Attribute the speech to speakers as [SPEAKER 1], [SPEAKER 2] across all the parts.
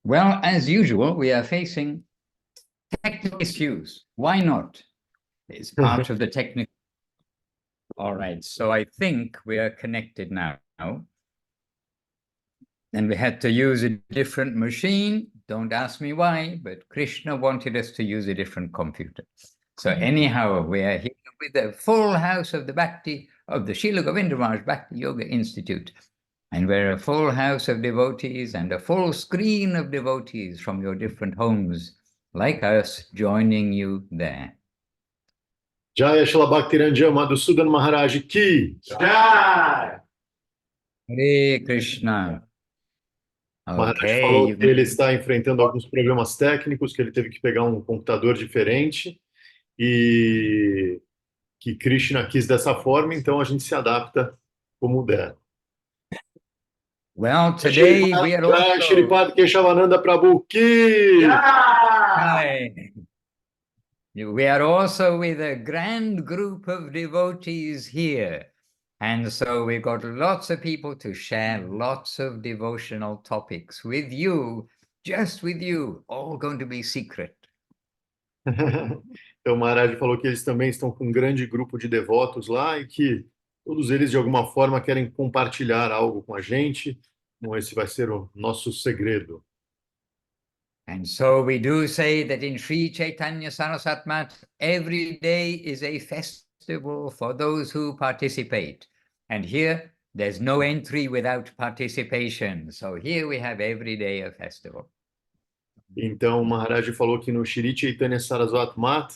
[SPEAKER 1] Well, as usual, we are facing technical issues. Why not? It's part of the technical. All right, so I think we are connected now. And we had to use a different machine. Don't ask me why, but Krishna wanted us to use a different computer. So anyhow, we are here with the full house of the Bhakti, of the Srila Govinda Maharaj Bhakti Yoga Institute. And we're a full house of devotees and a full screen of devotees from your different homes, like us, joining you there.
[SPEAKER 2] Jaya Srila Bhakti Ranjan Madhusudan Maharaj ki Jai!
[SPEAKER 1] Hare Krishna.
[SPEAKER 2] Maharaj falou que ele está enfrentando alguns problemas técnicos, que ele teve que pegar um computador diferente e que Krishna quis dessa forma, então a gente se adapta como der.
[SPEAKER 1] Well, today we are also...
[SPEAKER 2] Sripad Keshavananda Prabhu ki
[SPEAKER 1] Jai! We are also with a grand group of devotees here. And so we've got lots of people to share lots of devotional topics with you, just with you, all going to be secret.
[SPEAKER 2] Então, Maharaj falou que eles também estão com um grande grupo de devotos lá e que todos eles, de alguma forma, querem compartilhar algo com a gente. Então, esse vai ser o nosso segredo.
[SPEAKER 1] And so we do say that in Sri Chaitanya Saraswat Math, every day is a festival for those who participate. And here, there's no entry without participation. So here we have every day a festival.
[SPEAKER 2] Então, Maharaj falou que no Shri Chaitanya Saraswat Math,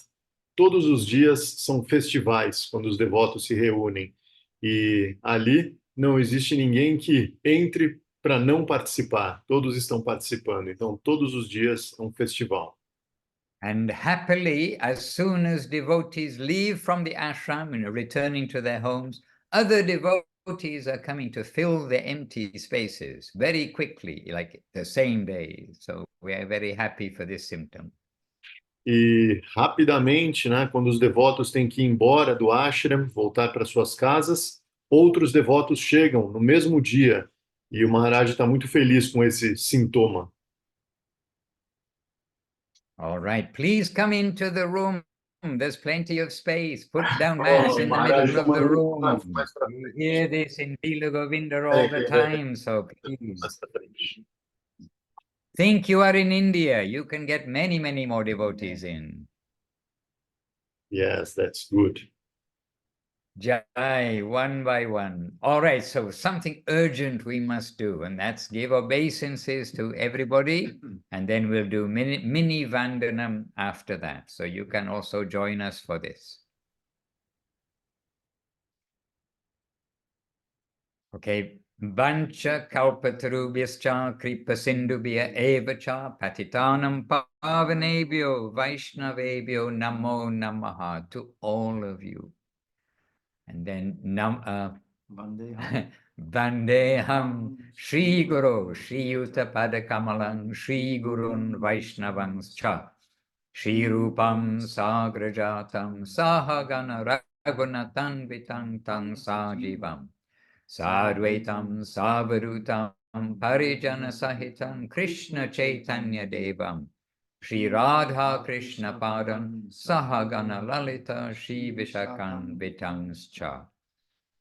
[SPEAKER 2] todos os dias são festivais, quando os devotos se reúnem. E ali não existe ninguém que entre para não participar. Todos estão participando. Então, todos os dias é um festival.
[SPEAKER 1] And happily, as soon as devotees leave from the ashram and are returning to their homes, other devotees are coming to fill the empty spaces very quickly, like the same day. So we are very happy for this symptom.
[SPEAKER 2] E rapidamente, né, quando os devotos têm que ir embora do ashram, voltar para suas casas, outros devotos chegam no mesmo dia. E o Maharaj está muito feliz com esse sintoma.
[SPEAKER 1] All right, please come into the room. There's plenty of space. Put down mats in the middle of the room. You hear this in Srila Govinda all the time, so please. Think you are in India. You can get many, many more devotees in.
[SPEAKER 2] Yes, that's good.
[SPEAKER 1] Jai, one by one. All right, so something urgent we must do, and that's give obeisances to everybody, and then we'll do mini Vandanam after that. So you can also join us for this. Okay. Vancha kalpatarubhyascha kripa sindubhya evacha patitanam pavanebhyo vaishnavebhyo namo namaha to all of you. And then Vandeham Shri Guru Shri Yuta Padakamalang Shri Gurun Vaishnavans Cha Shri Rupam Sagrajatam Sahagana Raghunatan Vitang Tang Sajivam Sadvaitam Savarutam Parijana Sahitam Krishna Chaitanya Devam Shri Radha Krishna Padam Sahagana Lalita Shri Vishakan Vitangscha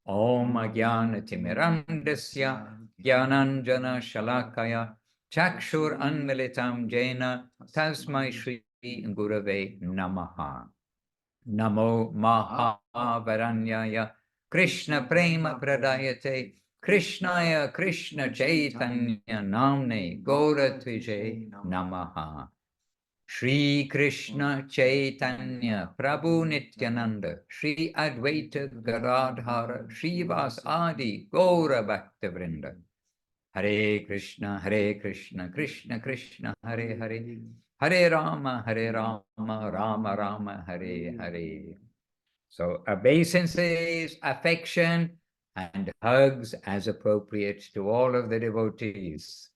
[SPEAKER 1] Om Ajnana Timirandasya Jnananjana Shalakaya Chakshur Anmilitam Jena Tasmai Shri Gurave Namaha Namo Mahavaranyaya Krishna Prema Pradayate Krishnaya Krishna Chaitanya Namne Gaura Tvije Namaha Shri Krishna Chaitanya Prabhu Nityananda Shri Advaita Gadadhara Shri Vas Adi Gaura Bhaktavrinda Hare Krishna Krishna Krishna Hare Hare Hare Rama Rama Rama Hare Hare. So obeisances, affection and hugs as appropriate to all of the devotees.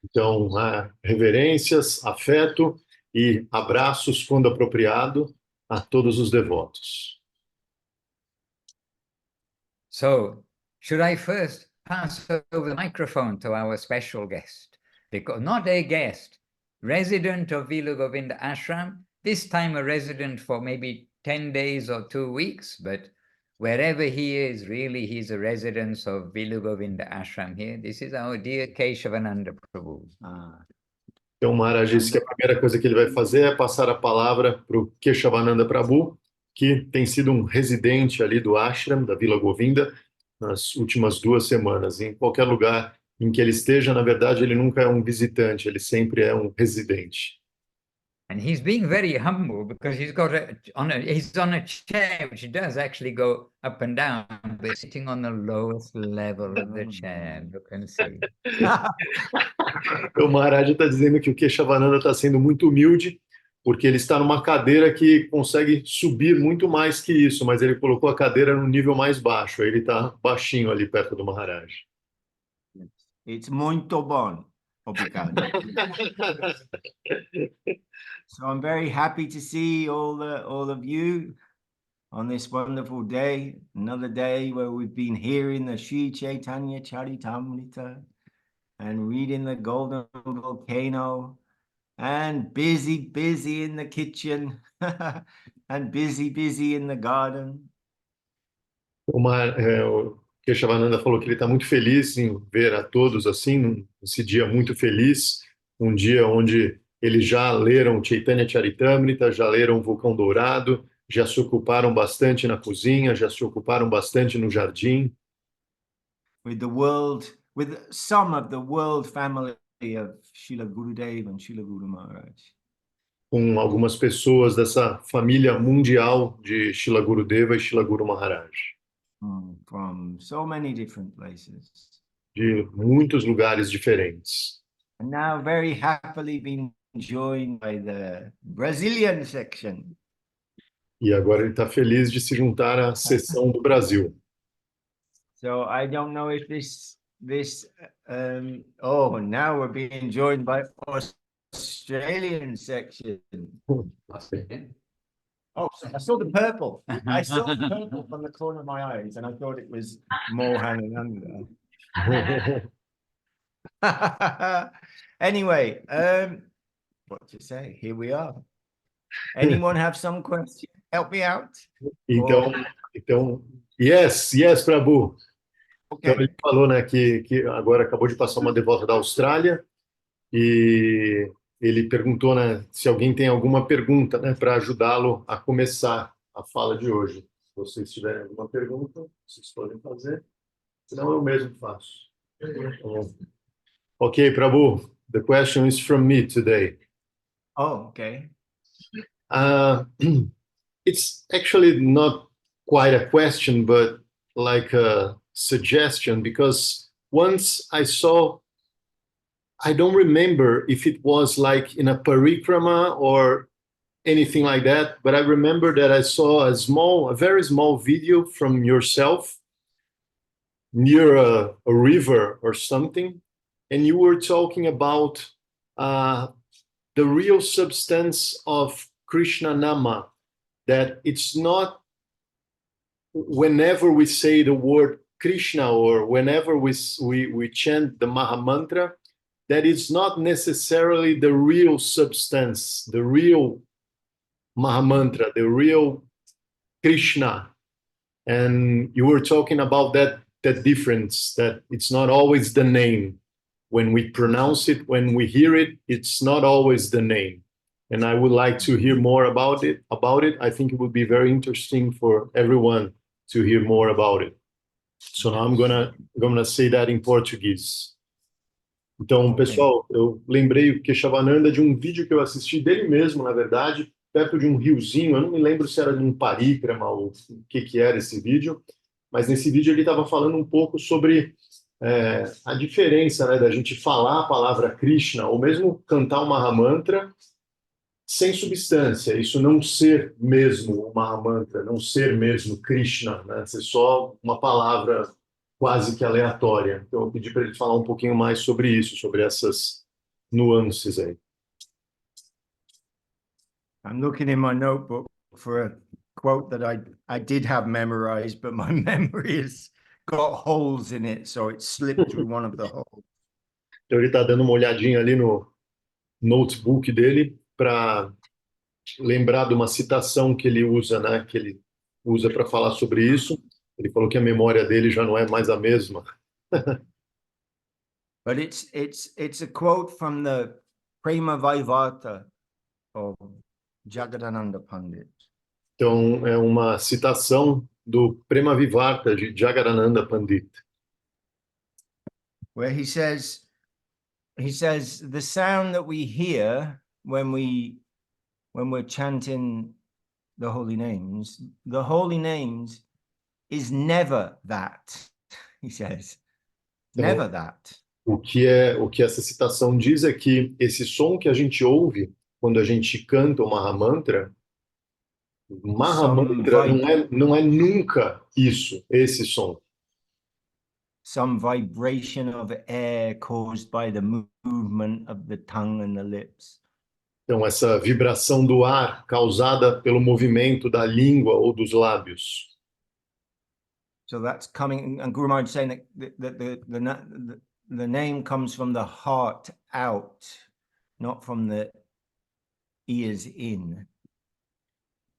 [SPEAKER 2] Então, reverências, afeto e abraços quando apropriado a todos os devotos.
[SPEAKER 1] So, should I first pass over the microphone to our special guest? because not a guest, resident of Vila Govinda ashram, this time a resident for maybe 10 days or 2 weeks, but wherever he is, really he's a resident of Vila Govinda ashram here. This is our dear Keshavananda Prabhu.
[SPEAKER 2] Então, o Maharaj disse que a primeira coisa que ele vai fazer é passar a palavra para o Keshavananda Prabhu, que tem sido um residente ali do ashram, da Vila Govinda, nas últimas 2 semanas. Em qualquer lugar em que ele esteja, na verdade, ele nunca é um visitante, ele sempre é um residente.
[SPEAKER 1] And he's being very humble because he's on a chair which does actually go up and down, but sitting on the lowest level of the chair. Look and see.
[SPEAKER 2] O Maharaj está dizendo que o Keshavananda está sendo muito humilde, porque ele está numa cadeira que consegue subir muito mais que isso, mas ele colocou a cadeira no nível mais baixo, aí ele está baixinho ali perto do Maharaj.
[SPEAKER 3] It's muito bom. Obrigado. So I'm very happy to see all of you on this wonderful day, another day where we've been hearing the Sri Chaitanya Charitamrita and reading the Golden Volcano and busy in the kitchen and busy in the garden.
[SPEAKER 2] O Keshavananda falou que ele está muito feliz em ver a todos assim, nesse dia muito feliz, um dia onde eles já leram Chaitanya Charitamrita, já leram o Vulcão Dourado, já se ocuparam bastante na cozinha, já se ocuparam bastante no jardim.
[SPEAKER 3] With some of the world family of Srila Gurudev and Srila Guru Maharaj.
[SPEAKER 2] Com algumas pessoas dessa família mundial de Srila Gurudeva e Srila Guru Maharaj.
[SPEAKER 3] From so many different places.
[SPEAKER 2] De muitos lugares diferentes.
[SPEAKER 3] And now very happily being joined by the Brazilian section.
[SPEAKER 2] E agora ele está feliz de se juntar à seção do Brasil.
[SPEAKER 3] So I don't know if now we're being joined by Australian section. Oh, I saw the purple. I saw the purple from the corner of my eyes, and I thought it was Mohanananda. Anyway, what to say? Here we are. Anyone have some question? Help me out.
[SPEAKER 2] Então, yes, Prabhu.
[SPEAKER 3] Okay.
[SPEAKER 2] Então ele falou, né, que agora acabou de passar uma devota da Austrália e ele perguntou, né, se alguém tem alguma pergunta, né, para ajudá-lo a começar a fala de hoje. Se vocês tiverem alguma pergunta, vocês podem fazer. Senão eu mesmo faço. Okay, Prabhu, the question is from me today.
[SPEAKER 3] Oh, okay.
[SPEAKER 2] It's actually not quite a question, but like a suggestion, because once I saw, I don't remember if it was like in a parikrama or anything like that, but I remember that I saw a very small video from yourself near a river or something, and you were talking about the real substance of Krishna Nama, that it's not whenever we say the word Krishna or whenever we chant the Maha Mantra, that it's not necessarily the real substance, the real Maha Mantra, the real Krishna. And you were talking about that difference, that it's not always the name. When we pronounce it, when we hear it, it's not always the name. And I would like to hear more about it. I think it would be very interesting for everyone to hear more about it. So now I'm gonna say that in Portuguese. Então, pessoal, eu lembrei o Keshavananda de um vídeo que eu assisti dele mesmo, na verdade, perto de um riozinho. Eu não me lembro se era de um parikrama ou o que era esse vídeo, mas nesse vídeo ele estava falando um pouco sobre a diferença, né, da gente falar a palavra Krishna ou mesmo cantar o Maha Mantra sem substância, isso não ser mesmo o Maha Mantra, não ser mesmo Krishna, né, ser só uma palavra quase que aleatória. Então eu pedi para ele falar um pouquinho mais sobre isso, sobre essas nuances aí.
[SPEAKER 3] I'm looking in my notebook for a quote that I did have memorized, but my memory has got holes in it, so it slipped through one of the holes.
[SPEAKER 2] Então ele está dando uma olhadinha ali no notebook dele para lembrar de uma citação que ele usa, né? Que ele usa para falar sobre isso. Ele falou que a memória dele já não é mais a mesma.
[SPEAKER 3] But it's a quote from the Prema Vaivarta of Jagadananda Pandit.
[SPEAKER 2] Então é uma citação do Prema Vivarta de Jagadananda Pandit,
[SPEAKER 3] Where he says the sound that we hear when we're chanting the holy names is never that. He says, never that.
[SPEAKER 2] o que essa citação diz é que esse som que a gente ouve quando a gente canta o Maha Mantra, Maha Mantra não é nunca isso, esse som.
[SPEAKER 3] Some vibration of air caused by the movement of the tongue and the lips.
[SPEAKER 2] Então, essa vibração do ar causada pelo movimento da língua ou dos lábios.
[SPEAKER 3] So that's coming, and Guru Maharaj saying that the name comes from the heart out, not from the ears in.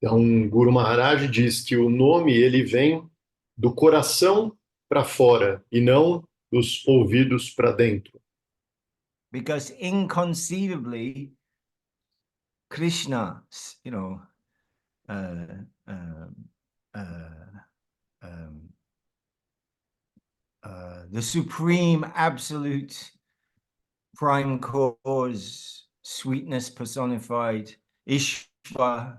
[SPEAKER 2] Então, Guru Maharaj diz que o nome ele vem do coração para fora e não dos ouvidos para dentro.
[SPEAKER 3] Because inconceivably, Krishna, you know, the supreme, absolute, prime cause, sweetness personified, Ishvara,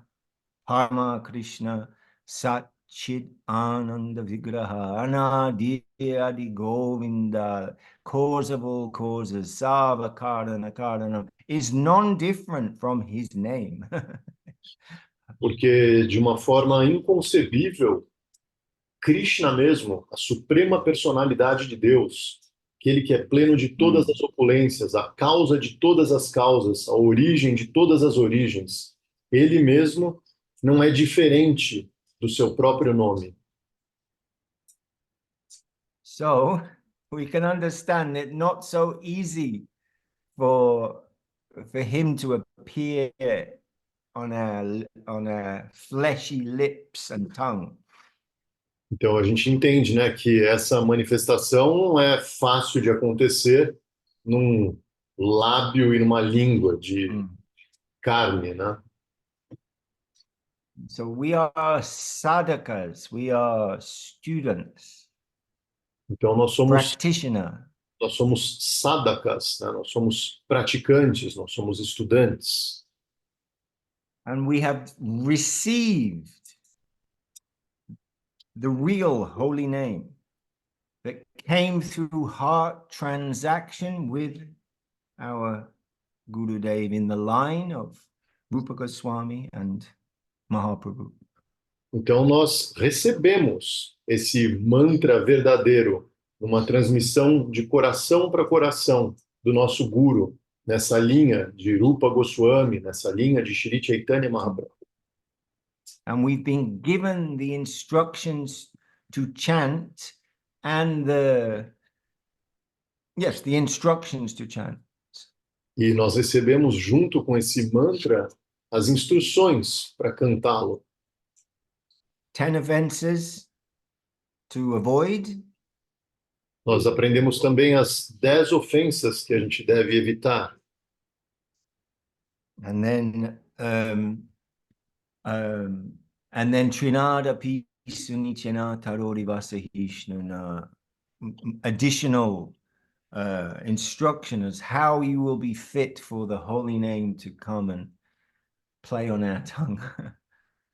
[SPEAKER 3] Parama Krishna, Satchit Ananda Vigraha, Anadi Adi Govinda, cause of all causes, Sava Karana Karana, is non-different from his name.
[SPEAKER 2] Porque, de uma forma inconcebível, Krishna mesmo, a suprema personalidade de Deus, aquele que é pleno de todas as opulências, a causa de todas as causas, a origem de todas as origens, ele mesmo não é diferente do seu próprio nome.
[SPEAKER 3] So we can understand it not so easy for him to appear on our fleshy lips and tongue.
[SPEAKER 2] Então a gente entende, né, que essa manifestação não é fácil de acontecer num lábio e numa língua de carne, né?
[SPEAKER 3] So we are sadhakas, we are students.
[SPEAKER 2] Então nós
[SPEAKER 3] practitioner.
[SPEAKER 2] somos sadhakas, né? Nós somos praticantes, nós somos estudantes.
[SPEAKER 3] And we have received the real holy name that came through heart transaction with our Gurudev in the line of Rupa Goswami and Mahaprabhu.
[SPEAKER 2] Então nós recebemos esse mantra verdadeiro numa transmissão de coração para coração do nosso Guru, nessa linha de Rupa Goswami, nessa linha de Shri Chaitanya Mahaprabhu.
[SPEAKER 3] And we've been given the instructions to chant and the instructions to chant.
[SPEAKER 2] E nós recebemos junto com esse mantra as instruções para cantá-lo.
[SPEAKER 3] 10 offenses to avoid.
[SPEAKER 2] Nós aprendemos também as 10 ofensas que a gente deve evitar.
[SPEAKER 3] And then Trinada Pisunichana Tarori Vasahishnana, additional instruction as how you will be fit for the holy name to come and play on our tongue.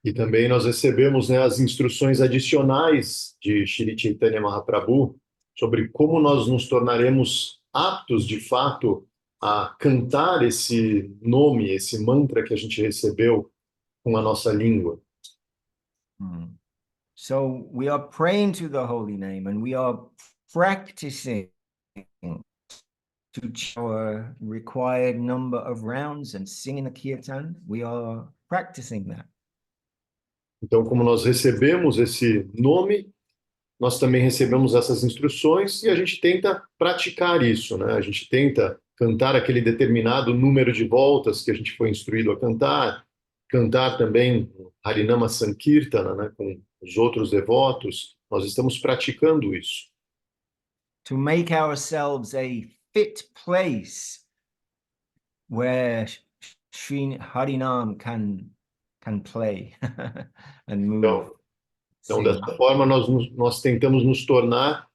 [SPEAKER 2] E também nós recebemos, né, as instruções adicionais de Shri Chaitanya Mahaprabhu sobre como nós nos tornaremos aptos, de fato, a cantar esse nome, esse mantra que a gente recebeu com a nossa língua.
[SPEAKER 3] So we are praying to the holy name and we are practicing to our required number of rounds and singing the kirtan. We are practicing that.
[SPEAKER 2] Então, como nós recebemos esse nome, nós também recebemos essas instruções e a gente tenta praticar isso, né? A gente tenta cantar aquele determinado número de voltas que a gente foi instruído a cantar também Harinama Sankirtana, né? Com os outros devotos. Nós estamos praticando isso.
[SPEAKER 3] To make ourselves a fit place where Sri Harinam can play and move.
[SPEAKER 2] Então, dessa forma, nós tentamos nos tornar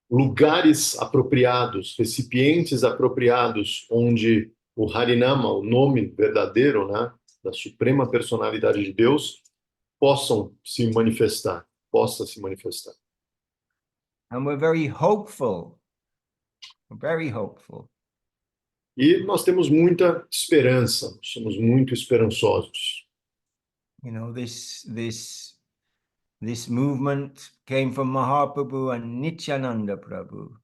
[SPEAKER 2] lugares apropriados, recipientes apropriados, onde o Harinama, o nome verdadeiro, né, da Suprema Personalidade de Deus, possa se manifestar.
[SPEAKER 3] And we're very hopeful. We're very hopeful.
[SPEAKER 2] E nós temos muita esperança, somos muito esperançosos.
[SPEAKER 3] You know, this movement came from Mahaprabhu and Nityananda Prabhu.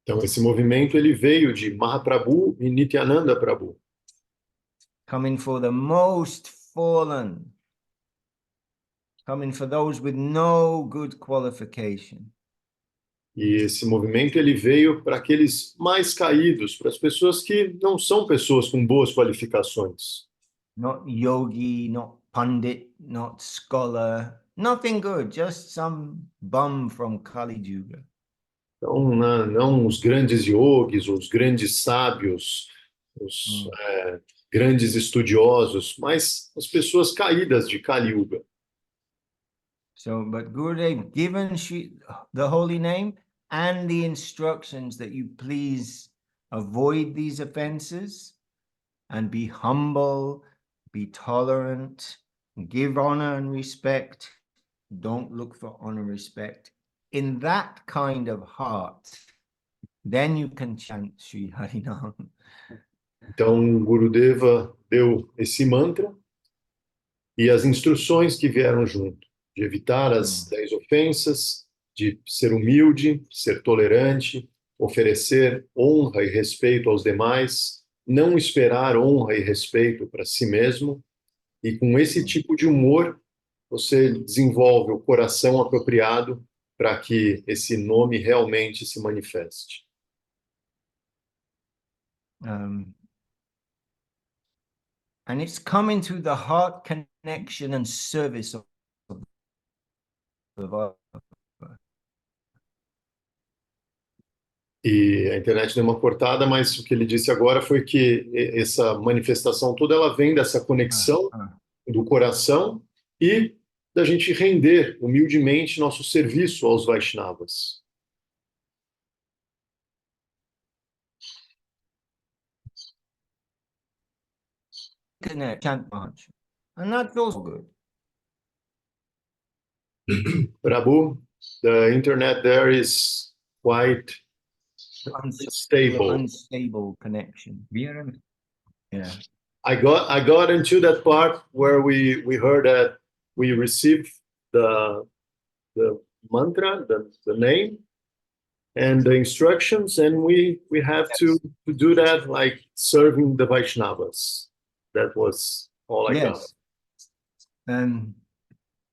[SPEAKER 2] Então, esse movimento ele veio de Mahaprabhu e Nityananda Prabhu.
[SPEAKER 3] Coming for the most fallen. Coming for those with no good qualification.
[SPEAKER 2] E esse movimento ele veio para aqueles mais caídos, para as pessoas que não são pessoas com boas qualificações.
[SPEAKER 3] Not yogi, not pandit, not scholar, nothing good, just some bum from Kali Yuga.
[SPEAKER 2] Então, não os grandes yogis, os grandes sábios, os grandes estudiosos, mas as pessoas caídas de Kali Yuga.
[SPEAKER 3] So, but Gurudev given the holy name and the instructions that you please avoid these offenses and be humble, be tolerant, give honor and respect. Don't look for honor and respect. In that kind of heart, then you can chant Sri Harinam.
[SPEAKER 2] Então, Gurudeva deu esse mantra e as instruções que vieram junto, de evitar as 10 ofensas, de ser humilde, ser tolerante, oferecer honra e respeito aos demais, não esperar honra e respeito para si mesmo, e com esse tipo de humor, você desenvolve o coração apropriado para que esse nome realmente se manifeste.
[SPEAKER 3] And it's coming through the heart connection and service of
[SPEAKER 2] E a internet deu uma cortada, mas o que ele disse agora foi que essa manifestação toda ela vem dessa conexão do coração e da gente render humildemente nosso serviço aos Vaishnavas.
[SPEAKER 3] Chant mantra. And that feels good.
[SPEAKER 2] Prabhu, the internet there is quite
[SPEAKER 3] unstable connection.
[SPEAKER 1] Yeah.
[SPEAKER 2] I got into that part where we heard that we received the mantra, the name, and the instructions, and we have to do that like serving the Vaishnavas. That was all I got.
[SPEAKER 3] And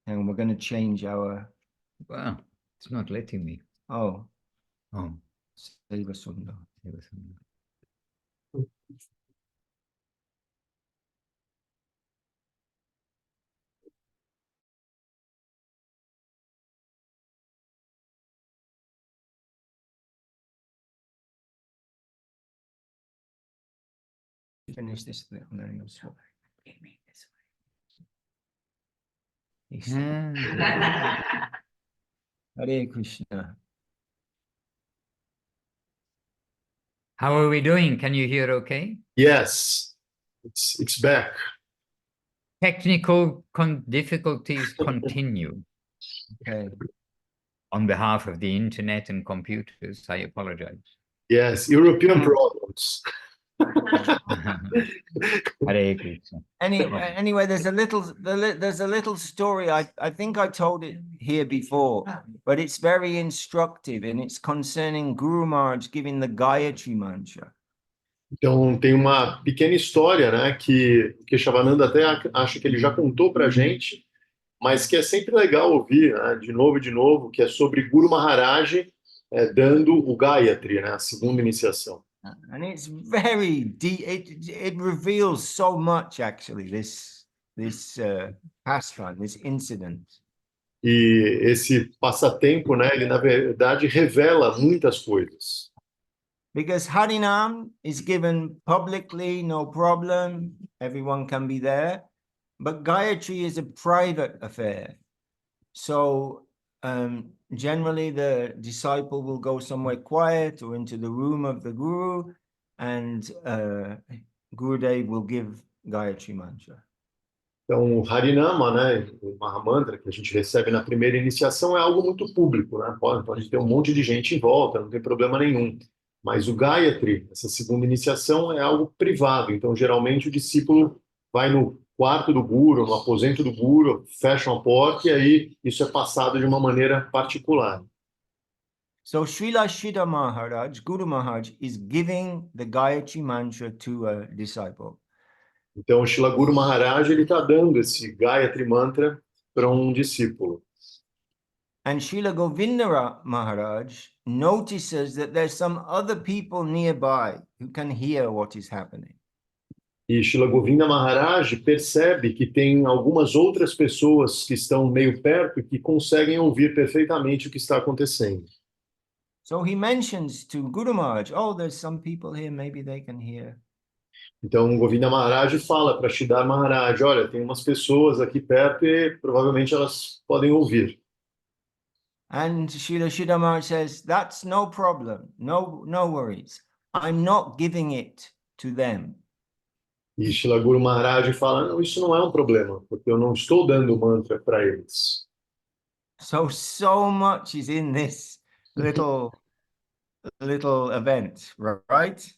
[SPEAKER 3] we're going to change our.
[SPEAKER 1] Wow, it's not letting me.
[SPEAKER 3] Oh. Finish this thing and then you'll swap. Hare Krishna.
[SPEAKER 1] How are we doing? Can you hear okay?
[SPEAKER 2] Yes, it's back.
[SPEAKER 1] Technical difficulties continue.
[SPEAKER 3] Okay.
[SPEAKER 1] On behalf of the internet and computers, I apologize.
[SPEAKER 2] Yes, European problems.
[SPEAKER 1] Hare Krishna.
[SPEAKER 3] Anyway, there's a little story. I think I told it here before, but it's very instructive, and it's concerning Guru Maharaj giving the Gayatri Mantra.
[SPEAKER 2] Então tem uma pequena história, né, que Keshavananda até acho que ele já contou para a gente, mas que é sempre legal ouvir, né, de novo e de novo, que é sobre Guru Maharaj dando o Gayatri, né, a segunda iniciação.
[SPEAKER 3] And it's very deep. It reveals so much, actually, this pastime, this incident.
[SPEAKER 2] E esse passatempo, né, ele na verdade revela muitas coisas.
[SPEAKER 3] Because Harinam is given publicly, no problem, everyone can be there. But Gayatri is a private affair. So generally the disciple will go somewhere quiet or into the room of the Guru, and Gurudev will give Gayatri Mantra.
[SPEAKER 2] Então, o Harinama, né, o Maha Mantra que a gente recebe na primeira iniciação é algo muito público, né? Pode ter um monte de gente em volta, não tem problema nenhum. Mas o Gayatri, essa segunda iniciação, é algo privado. Então, geralmente, o discípulo vai no quarto do Guru, no aposento do Guru, fecha a porta e aí isso é passado de uma maneira particular.
[SPEAKER 3] So Srila Maharaj, Guru Maharaj, is giving the Gayatri Mantra to a disciple.
[SPEAKER 2] Então, o Srila Guru Maharaj ele está dando esse Gayatri Mantra para um discípulo.
[SPEAKER 3] And Srila Govinda Maharaj notices that there's some other people nearby who can hear what is happening.
[SPEAKER 2] E Srila Govinda Maharaj percebe que tem algumas outras pessoas que estão meio perto e que conseguem ouvir perfeitamente o que está acontecendo.
[SPEAKER 3] So he mentions to Guru Maharaj, oh, there's some people here, maybe they can hear.
[SPEAKER 2] Então, Govinda Maharaj fala para Sridhar Maharaj, olha, tem umas pessoas aqui perto e provavelmente elas podem ouvir.
[SPEAKER 3] And Srila Maharaj says, that's no problem, no worries. I'm not giving it to them.
[SPEAKER 2] E Srila Guru Maharaj fala, não, isso não é um problema, porque eu não estou dando mantra para eles.
[SPEAKER 3] So much is in this little event, right?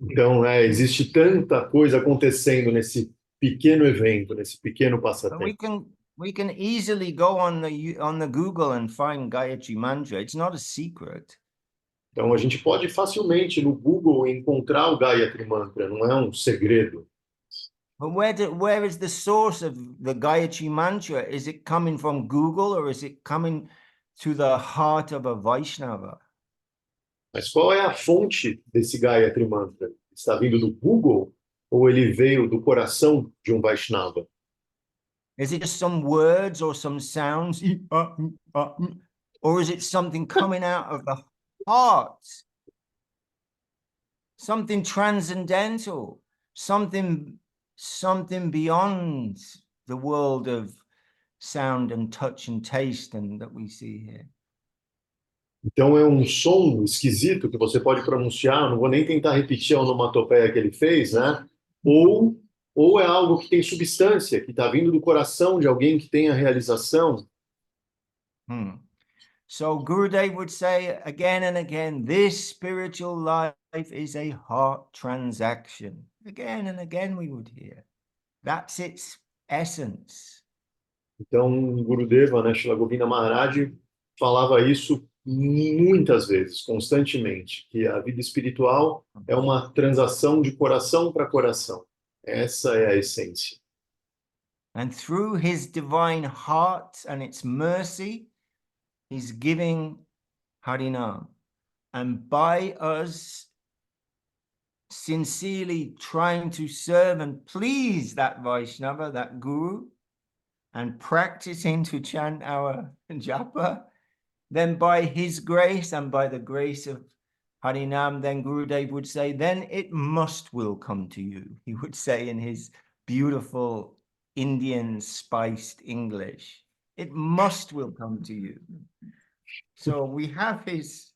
[SPEAKER 2] Então, existe tanta coisa acontecendo nesse pequeno evento, nesse pequeno passatempo.
[SPEAKER 3] We can easily go on the Google and find Gayatri Mantra. It's not a secret.
[SPEAKER 2] Então, a gente pode facilmente no Google encontrar o Gayatri Mantra, não é um segredo.
[SPEAKER 3] But where is the source of the Gayatri Mantra? Is it coming from Google or is it coming to the heart of a Vaishnava?
[SPEAKER 2] Mas qual é a fonte desse Gayatri Mantra? Está vindo do Google ou ele veio do coração de um Vaishnava?
[SPEAKER 3] Is it just some words or some sounds? Or is it something coming out of the heart? Something transcendental, something beyond the world of sound and touch and taste and that we see here.
[SPEAKER 2] Então é um som esquisito que você pode pronunciar, não vou nem tentar repetir a onomatopeia que ele fez, né? Ou é algo que tem substância, que está vindo do coração de alguém que tem a realização.
[SPEAKER 3] So Gurudev would say again and again, this spiritual life is a heart transaction. Again and again we would hear. That's its essence.
[SPEAKER 2] Então, Gurudeva, né, Srila Govinda Maharaj, falava isso muitas vezes, constantemente, que a vida espiritual é uma transação de coração para coração. Essa é a essência.
[SPEAKER 3] And through his divine heart and its mercy, he's giving Harinam. And by us sincerely trying to serve and please that Vaishnava, that Guru, and practicing to chant our japa, then by his grace and by the grace of Harinam, then Gurudev would say, then it will come to you. He would say in his beautiful Indian spiced English, it will come to you. So we have his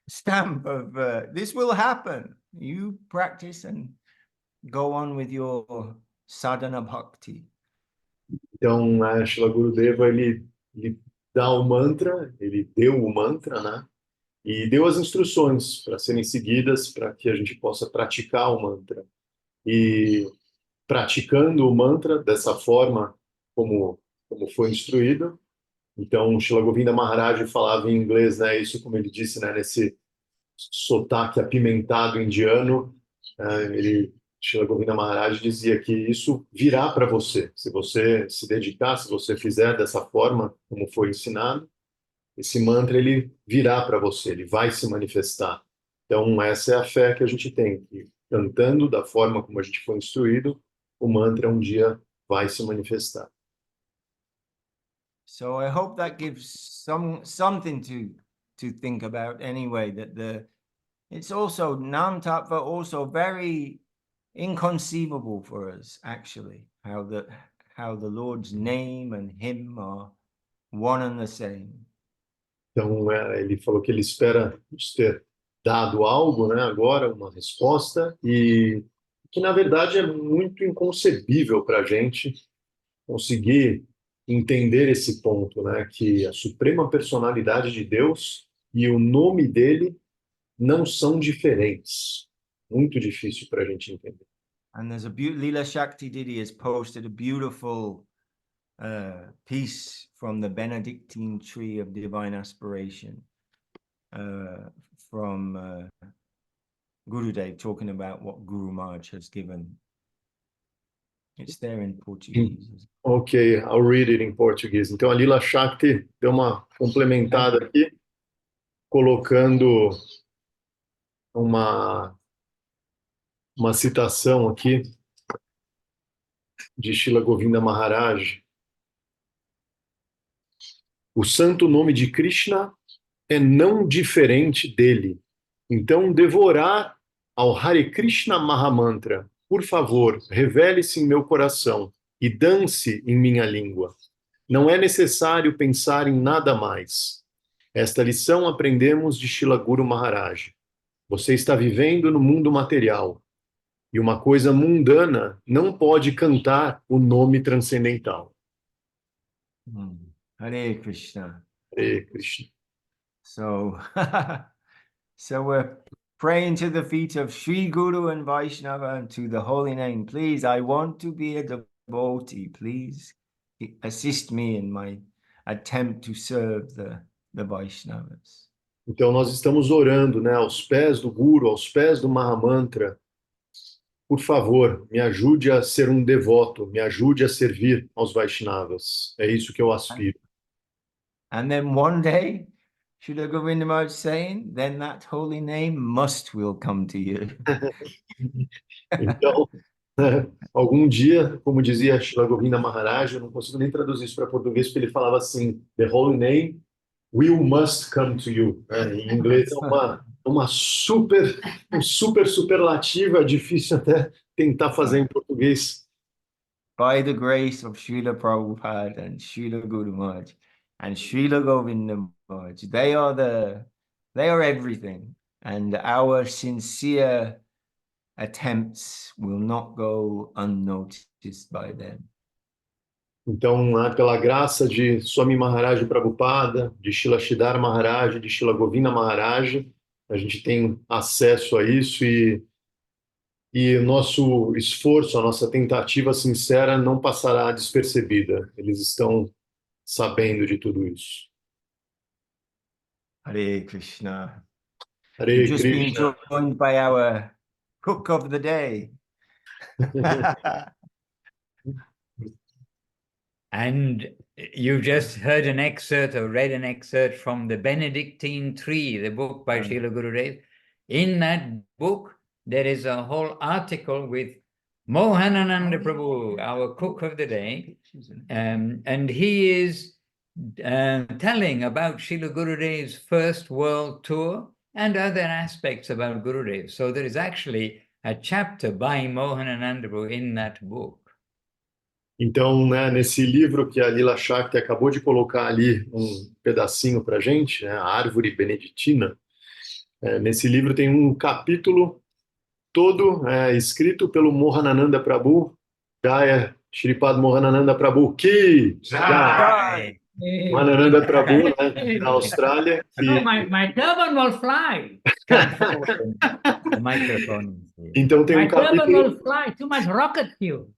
[SPEAKER 3] stamp of this will happen. You practice and go on with your sadhana bhakti.
[SPEAKER 2] Então, a Srila Gurudeva, ele dá o mantra, ele deu o mantra, né? E deu as instruções para serem seguidas para que a gente possa praticar o mantra. E praticando o mantra dessa forma como foi instruído. Então, Srila Govinda Maharaj falava em inglês, né? Isso, como ele disse, né? Nesse sotaque apimentado indiano, ele Srila Govinda Maharaj dizia que isso virá para você. Se você se dedicar, se você fizer dessa forma, como foi ensinado, esse mantra ele virá para você, ele vai se manifestar. Então, essa é a fé que a gente tem, que cantando da forma como a gente foi instruído, o mantra um dia vai se manifestar.
[SPEAKER 3] So I hope that gives something to think about anyway, that it's also Nam Tattva, also very inconceivable for us, actually, how the Lord's name and him are one and the same.
[SPEAKER 2] Então, ele falou que ele espera nos ter dado algo, né, agora, uma resposta, e que, na verdade, é muito inconcebível para a gente conseguir entender esse ponto, né, que a suprema personalidade de Deus e o nome dele não são diferentes. Muito difícil para a gente entender.
[SPEAKER 3] And there's Lila Shakti Didi has posted a beautiful piece from the Benedictine tree of divine aspiration from Gurudev, talking about what Guru Maharaj has given. It's there in Portuguese.
[SPEAKER 2] Ok, I'll read it in Portuguese. Então a Lila Shakti deu uma complementada aqui, colocando uma citação aqui de Srila Govinda Maharaj. O santo nome de Krishna é não diferente dele. Então, devorar ao Hare Krishna Maha Mantra, por favor, revele-se em meu coração e dance em minha língua. Não é necessário pensar em nada mais. Esta lição aprendemos de Srila Guru Maharaj. Você está vivendo no mundo material e uma coisa mundana não pode cantar o nome transcendental.
[SPEAKER 3] Hare Krishna.
[SPEAKER 2] Hare Krishna.
[SPEAKER 3] So, so we're praying to the feet of Sri Guru and Vaishnava and to the holy name. Please, I want to be a devotee. Please assist me in my attempt to serve the Vaishnavas.
[SPEAKER 2] Então nós estamos orando, né, aos pés do Guru, aos pés do Maha Mantra. Por favor, me ajude a ser um devoto, me ajude a servir aos Vaishnavas. É isso que eu aspiro.
[SPEAKER 3] And then one day, Srila Govinda Maharaj saying, then that holy name will come to you.
[SPEAKER 2] Então, algum dia, como dizia Srila Govinda Maharaj, eu não consigo nem traduzir isso para português, porque ele falava assim, the holy name must come to you. Em inglês é uma super superlativa, é difícil até tentar fazer em português.
[SPEAKER 3] By the grace of Srila Prabhupada and Srila Guru Maharaj and Srila Govinda Maharaj, they are everything, and our sincere attempts will not go unnoticed by them.
[SPEAKER 2] Então, pela graça de Swami Maharaj Prabhupada, de Srila Maharaj, de Srila Govinda Maharaj, a gente tem acesso a isso e o nosso esforço, a nossa tentativa sincera não passará despercebida. Eles estão sabendo de tudo isso.
[SPEAKER 3] Hare Krishna.
[SPEAKER 2] Hare
[SPEAKER 3] Just being
[SPEAKER 2] Krishna.
[SPEAKER 3] joined by our cook of the day.
[SPEAKER 1] And you just heard an excerpt or read an excerpt from the Benedictine Tree, the book by Srila Gurudev. In that book, there is a whole article with Mohanananda Prabhu, our cook of the day, and he is telling about Srila Gurudev's first world tour and other aspects about Gurudev. So there is actually a chapter by Mohanananda Prabhu in that book.
[SPEAKER 2] Então, né, nesse livro que a Lila Shakti acabou de colocar ali um pedacinho para a gente, né, a Árvore Beneditina, nesse livro tem um capítulo todo escrito pelo Mohanananda Prabhu, Jaya, Sripad Mohanananda Prabhu, que Jaya. Mohanananda Prabhu, né, da Austrália. Que...
[SPEAKER 4] My turban will fly.
[SPEAKER 1] The microphone.
[SPEAKER 2] Então tem
[SPEAKER 4] My
[SPEAKER 2] um capítulo...
[SPEAKER 4] turban will fly. Too much rocket fuel.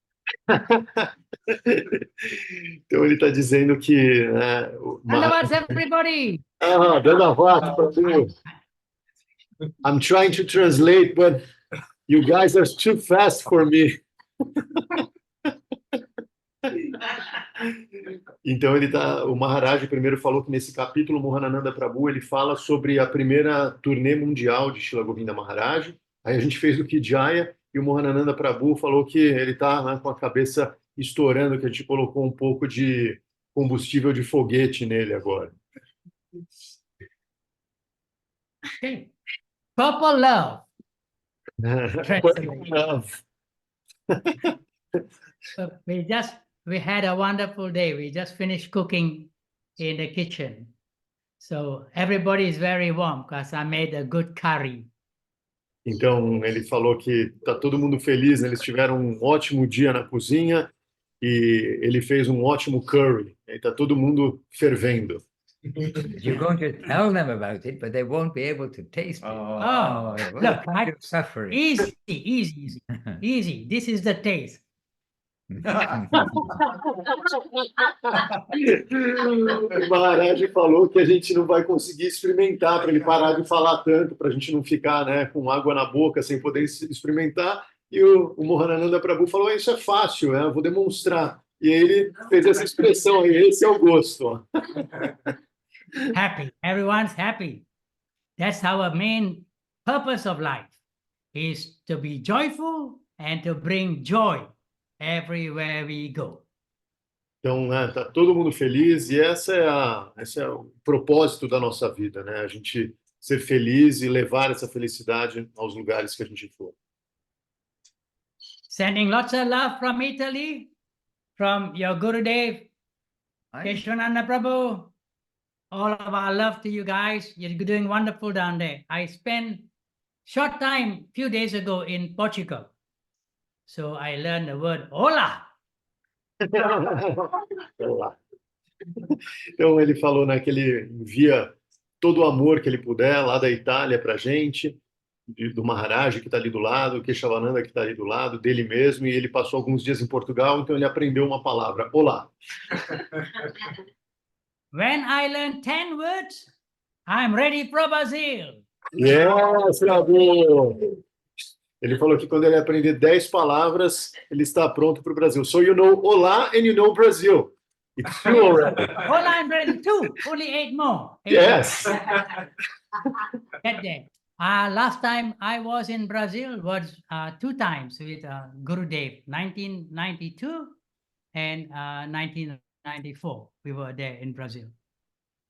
[SPEAKER 2] Então ele está dizendo que...
[SPEAKER 4] Dandavats, everybody.
[SPEAKER 2] Dandavats, Prabhu. I'm trying to translate, but You guys are too fast for me. Então o Maharaj primeiro falou que nesse capítulo Mohanananda Prabhu ele fala sobre a primeira turnê mundial de Srila Govinda Maharaj. Aí a gente fez o Kidjaya e o Mohanananda Prabhu falou que ele está, né, com a cabeça estourando, que a gente colocou um pouco de combustível de foguete nele agora.
[SPEAKER 4] Okay. Purple love. Translation. So we had a wonderful day. We just finished cooking in the kitchen. So everybody is very warm because I made a good curry.
[SPEAKER 2] Então ele falou que está todo mundo feliz, né? Eles tiveram um ótimo dia na cozinha e ele fez um ótimo curry. Está todo mundo fervendo.
[SPEAKER 1] You're going to tell them about it, but they won't be able to taste it.
[SPEAKER 4] Oh,
[SPEAKER 1] what
[SPEAKER 4] look,
[SPEAKER 1] kind of suffering.
[SPEAKER 4] easy. This is the taste.
[SPEAKER 2] O Maharaj falou que a gente não vai conseguir experimentar, para ele parar de falar tanto, para a gente não ficar, né, com água na boca sem poder experimentar. E o Mohanananda Prabhu falou: isso é fácil, né? Eu vou demonstrar. E aí ele fez essa expressão aí, esse é o gosto.
[SPEAKER 4] Happy, everyone's happy. That's our main purpose of life, is to be joyful and to bring joy everywhere we go.
[SPEAKER 2] Então, né, tá todo mundo feliz e esse é o propósito da nossa vida, né? A gente ser feliz e levar essa felicidade aos lugares que a gente for.
[SPEAKER 4] Sending lots of love from Italy, from your Gurudev, Keshavananda Prabhu. All of our love to you guys. You're doing wonderful down there. I spent short time, few days ago in Portugal. So I learned the word hola.
[SPEAKER 2] Então ele falou, né, que ele envia todo o amor que ele puder lá da Itália para a gente, do Maharaj que está ali do lado, o Keshavananda que está ali do lado, dele mesmo, e ele passou alguns dias em Portugal, então ele aprendeu uma palavra, olá.
[SPEAKER 4] When I learn 10 words, I'm ready for Brazil.
[SPEAKER 2] Yes, Prabhu! Ele falou que quando ele aprender 10 palavras, ele está pronto para o Brasil. So you know olá and you know Brazil. It's true already.
[SPEAKER 4] Hola, I'm ready too. Only 8 more.
[SPEAKER 2] Yes.
[SPEAKER 4] Get there. Last time I was in Brazil was 2 times with Gurudev, 1992 and 1994. We were there in Brazil.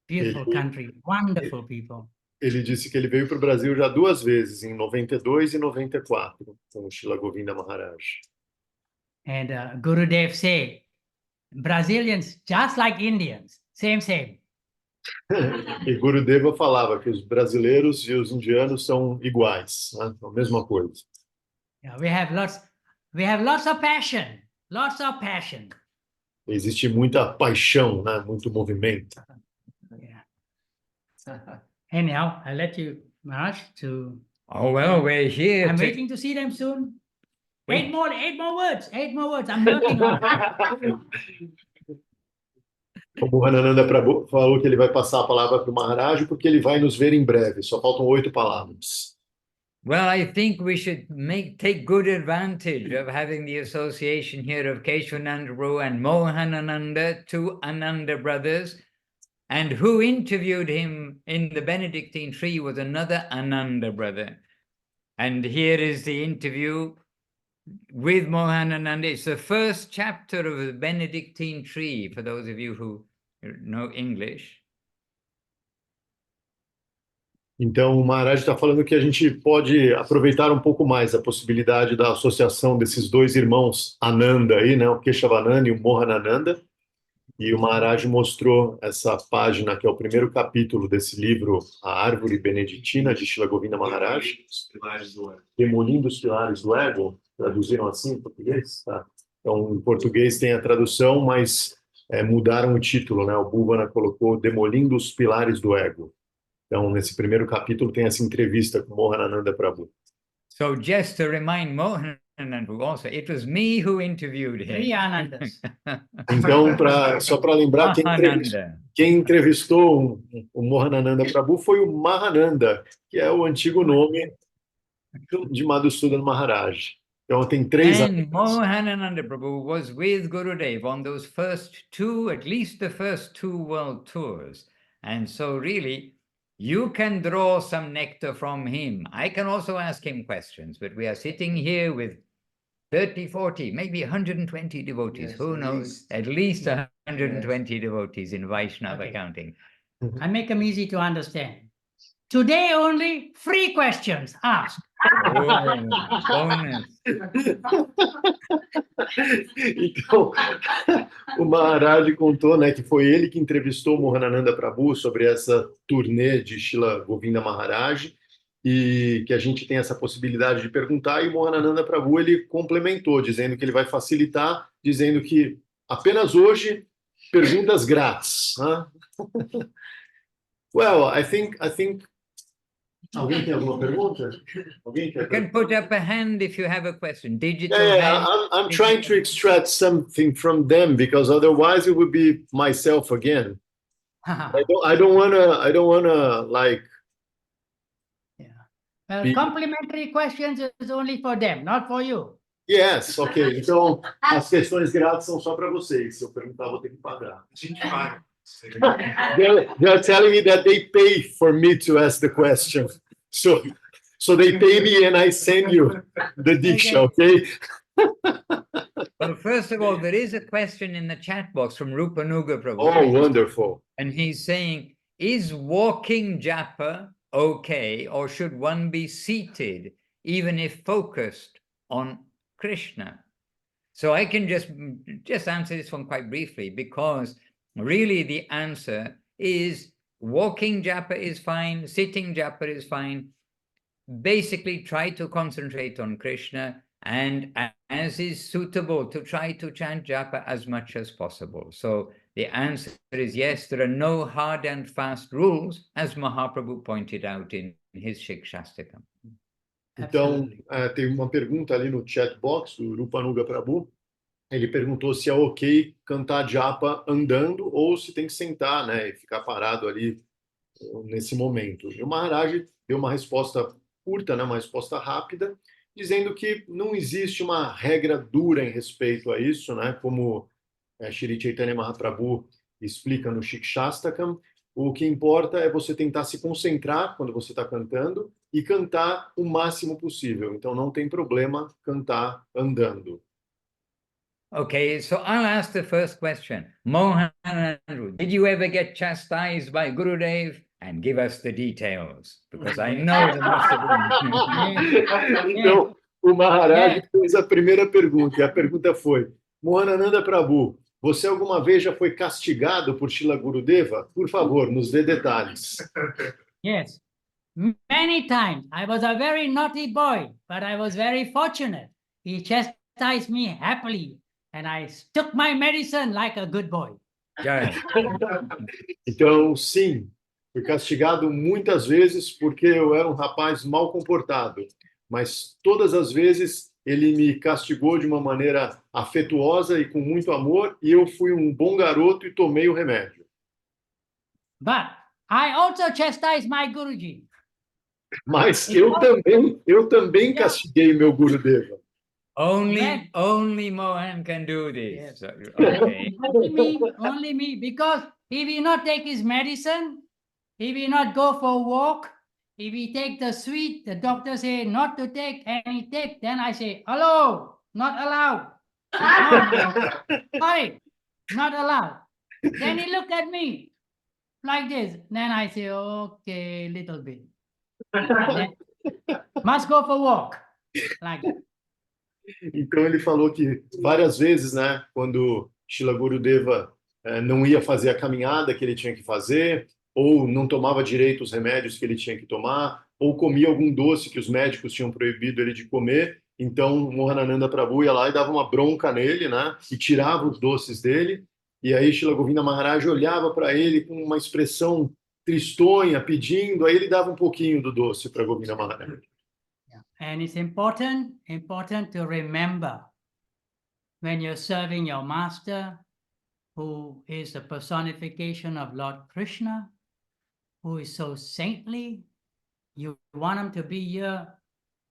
[SPEAKER 4] Beautiful country, wonderful people.
[SPEAKER 2] Ele disse que ele veio para o Brasil já 2 vezes, em 92 e 94, com o Srila Govinda Maharaj.
[SPEAKER 4] And Gurudev said, Brazilians just like Indians, same.
[SPEAKER 2] E Gurudeva falava que os brasileiros e os indianos são iguais, né? A mesma coisa.
[SPEAKER 4] Yeah, we have lots of passion.
[SPEAKER 2] Existe muita paixão, né? Muito movimento.
[SPEAKER 4] Yeah. Anyhow, I let you, Maharaj, to.
[SPEAKER 1] Oh, well, we're here.
[SPEAKER 4] I'm waiting to see them soon. 8 more words. I'm working on it.
[SPEAKER 2] O Mohanananda Prabhu falou que ele vai passar a palavra para o Maharaj porque ele vai nos ver em breve. Só faltam 8 palavras.
[SPEAKER 1] Well, I think we should take good advantage of having the association here of Keshavananda Prabhu and Mohanananda, 2 Ananda brothers, and who interviewed him in the Benedictine tree was another Ananda brother. And here is the interview with Mohanananda. It's the first chapter of the Benedictine tree, for those of you who know English.
[SPEAKER 2] Então, o Maharaj está falando que a gente pode aproveitar um pouco mais a possibilidade da associação desses 2 irmãos Ananda aí, né? O Keshavananda e o Mohanananda. E o Maharaj mostrou essa página, que é o primeiro capítulo desse livro, A Árvore Beneditina, de Srila Govinda Maharaj. Demolindo os Pilares do Ego. Traduziram assim em português? Tá. Então, em português tem a tradução, mas mudaram o título, né? O Bhuvana colocou Demolindo os Pilares do Ego. Então, nesse primeiro capítulo tem essa entrevista com Mohanananda Prabhu.
[SPEAKER 1] So just to remind Mohanananda also, it was me who interviewed him.
[SPEAKER 4] 3 Anandas.
[SPEAKER 2] Então, só para lembrar, quem entrevistou o Mohanananda Prabhu foi o Mahananda, que é o antigo nome de Madhusudan Maharaj. Então tem 3
[SPEAKER 1] And
[SPEAKER 2] anos.
[SPEAKER 1] Mohanananda Prabhu was with Gurudev on those first 2, at least the first 2 world tours. And so really, you can draw some nectar from him. I can also ask him questions, but we are sitting here with 30, 40, maybe 120 devotees.
[SPEAKER 3] Yes,
[SPEAKER 1] Who
[SPEAKER 3] at
[SPEAKER 1] knows?
[SPEAKER 3] least.
[SPEAKER 1] At least 120 devotees in Vaishnava
[SPEAKER 4] Okay.
[SPEAKER 1] counting.
[SPEAKER 4] I make them easy to understand. Today only 3 questions. Ask.
[SPEAKER 1] Oh, bonus.
[SPEAKER 2] Então, o Maharaj contou, né, que foi ele que entrevistou o Mohanananda Prabhu sobre essa turnê de Srila Govinda Maharaj e que a gente tem essa possibilidade de perguntar, e o Mohanananda Prabhu ele complementou, dizendo que ele vai facilitar, dizendo que apenas hoje perguntas grátis. Né? Well, I think alguém tem alguma pergunta? Alguém quer
[SPEAKER 1] You can put up a hand if you have a question. Digital
[SPEAKER 2] Yeah,
[SPEAKER 1] hand.
[SPEAKER 2] I'm trying to extract something from them because otherwise it would be myself again. I don't wanna like.
[SPEAKER 4] Well, complimentary questions is only for them, not for you.
[SPEAKER 2] Yes, ok. Então as questões grátis são só para vocês. Se eu perguntar, vou ter que pagar. They're telling me that they pay for me to ask the question. So they pay me and I send you the diksha, okay?
[SPEAKER 1] Well, first of all, there is a question in the chat box from Rupanuga Prabhu.
[SPEAKER 2] Oh, wonderful.
[SPEAKER 1] And he's saying, is walking japa okay, or should one be seated even if focused on Krishna? So I can just answer this one quite briefly, because really the answer is walking japa is fine, sitting japa is fine. Basically try to concentrate on Krishna, and as is suitable, to try to chant japa as much as possible. So the answer is yes, there are no hard and fast rules, as Mahaprabhu pointed out in his Shikshastakam.
[SPEAKER 2] Então, tem uma pergunta ali no chat box do Rupanuga Prabhu. Ele perguntou se é ok cantar japa andando ou se tem que sentar, né, e ficar parado ali nesse momento. E o Maharaj deu uma resposta curta, né, uma resposta rápida, dizendo que não existe uma regra dura em respeito a isso, né, como Shri Chaitanya Mahaprabhu explica no Shikshastakam. O que importa é você tentar se concentrar quando você está cantando e cantar o máximo possível. Então não tem problema cantar andando.
[SPEAKER 1] Okay, so I'll ask the first question. Mohanananda, did you ever get chastised by Gurudev? And give us the details, because I know there must have been.
[SPEAKER 2] Então, o Maharaj fez a primeira pergunta, e a pergunta foi: Mohanananda Prabhu, você alguma vez já foi castigado por Srila Gurudeva? Por favor, nos dê detalhes.
[SPEAKER 4] Yes, many times. I was a very naughty boy, but I was very fortunate. He chastised me happily, and I took my medicine like a good boy.
[SPEAKER 2] Então, sim, fui castigado muitas vezes porque eu era um rapaz mal comportado, mas todas as vezes ele me castigou de uma maneira afetuosa e com muito amor, e eu fui um bom garoto e tomei o remédio.
[SPEAKER 4] But I also chastised my Guruji.
[SPEAKER 2] Mas eu também castiguei meu Gurudeva.
[SPEAKER 1] Only Mohan can do this. Yes. Okay.
[SPEAKER 4] Only me, because he will not take his medicine, he will not go for a walk. If he take the sweet, the doctor say not to take, and he take, then I say, hello, not allowed. Sorry, not allowed. Then he look at me like this. Then I say, okay, little bit. Then, must go for walk. Like that.
[SPEAKER 2] Então ele falou que várias vezes, né, quando Srila Gurudeva não ia fazer a caminhada que ele tinha que fazer, ou não tomava direito os remédios que ele tinha que tomar, ou comia algum doce que os médicos tinham proibido ele de comer, então Mohanananda Prabhu ia lá e dava uma bronca nele, né, e tirava os doces dele, e aí Srila Govinda Maharaj olhava para ele com uma expressão tristonha, pedindo, aí ele dava um pouquinho do doce para Govinda Maharaj.
[SPEAKER 4] And it's important to remember when you're serving your master, who is the personification of Lord Krishna, who is so saintly, you want him to be here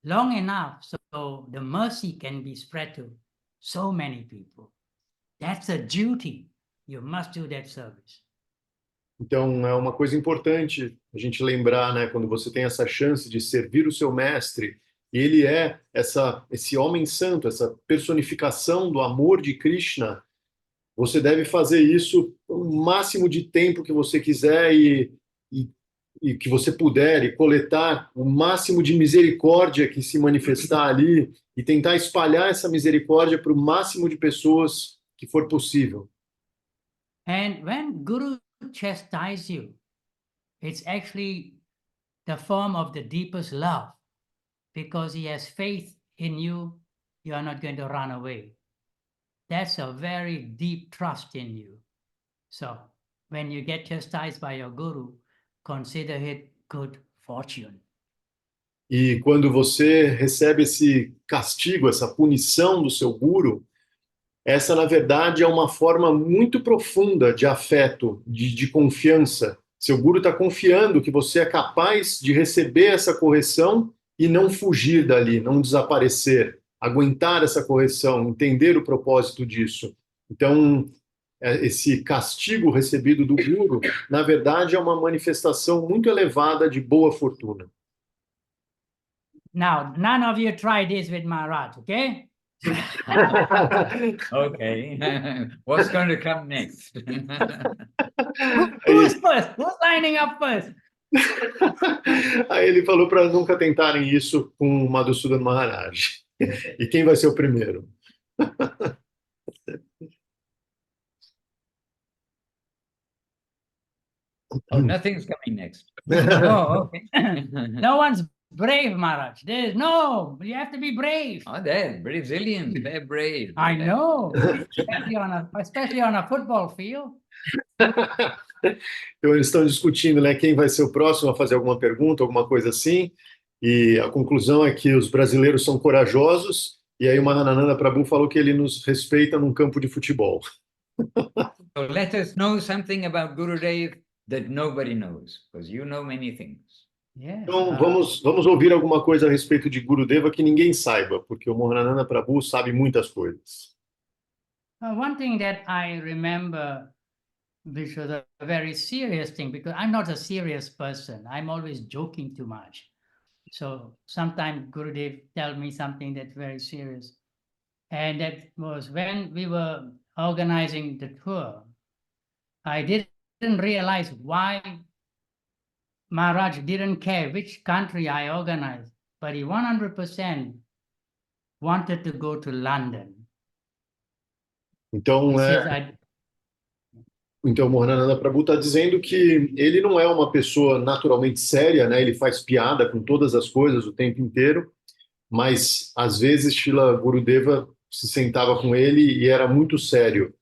[SPEAKER 4] long enough so the mercy can be spread to so many people. That's a duty. You must do that service.
[SPEAKER 2] Então, é uma coisa importante a gente lembrar, né, quando você tem essa chance de servir o seu mestre, e ele é esse homem santo, essa personificação do amor de Krishna, você deve fazer isso o máximo de tempo que você quiser e que você puder, e coletar o máximo de misericórdia que se manifestar ali, e tentar espalhar essa misericórdia para o máximo de pessoas que for possível.
[SPEAKER 4] And when Guru chastises you, it's actually the form of the deepest love, because he has faith in you, you are not going to run away. That's a very deep trust in you. So when you get chastised by your Guru, consider it good fortune.
[SPEAKER 2] E quando você recebe esse castigo, essa punição do seu guru, essa, na verdade, é uma forma muito profunda de afeto, de confiança. Seu guru está confiando que você é capaz de receber essa correção e não fugir dali, não desaparecer, aguentar essa correção, entender o propósito disso. Então, esse castigo recebido do guru, na verdade, é uma manifestação muito elevada de boa fortuna.
[SPEAKER 4] Now, none of you try this with Maharaj, okay?
[SPEAKER 1] Okay. What's going to come next?
[SPEAKER 4] Who's first? Who's lining up first?
[SPEAKER 2] Aí ele falou para nunca tentarem isso com o Madhusudan Maharaj. E quem vai ser o primeiro?
[SPEAKER 1] Oh, nothing's coming next.
[SPEAKER 4] Oh, okay. No one's brave, Maharaj. There's no, you have to be brave.
[SPEAKER 1] Oh, they're Brazilians. They're brave.
[SPEAKER 4] I know, especially on a football field.
[SPEAKER 2] Então eles estão discutindo, né, quem vai ser o próximo a fazer alguma pergunta, alguma coisa assim, e a conclusão é que os brasileiros são corajosos, e aí o Mahanananda Prabhu falou que ele nos respeita num campo de futebol.
[SPEAKER 1] So let us know something about Gurudev that nobody knows, because you know many things.
[SPEAKER 4] Yes.
[SPEAKER 2] Então vamos ouvir alguma coisa a respeito de Gurudeva que ninguém saiba, porque o Mohanananda Prabhu sabe muitas coisas.
[SPEAKER 4] One thing that I remember, which was a very serious thing, because I'm not a serious person. I'm always joking too much. So sometimes Gurudev tell me something that's very serious. And that was when we were organizing the tour. I didn't realize why Maharaj didn't care which country I organized, but he 100% wanted to go to London.
[SPEAKER 2] Então, Então, o Mohanananda Prabhu está dizendo que ele não é uma pessoa naturalmente séria, né? Ele faz piada com todas as coisas o tempo inteiro, mas às vezes Srila Gurudeva se sentava com ele e era muito sério.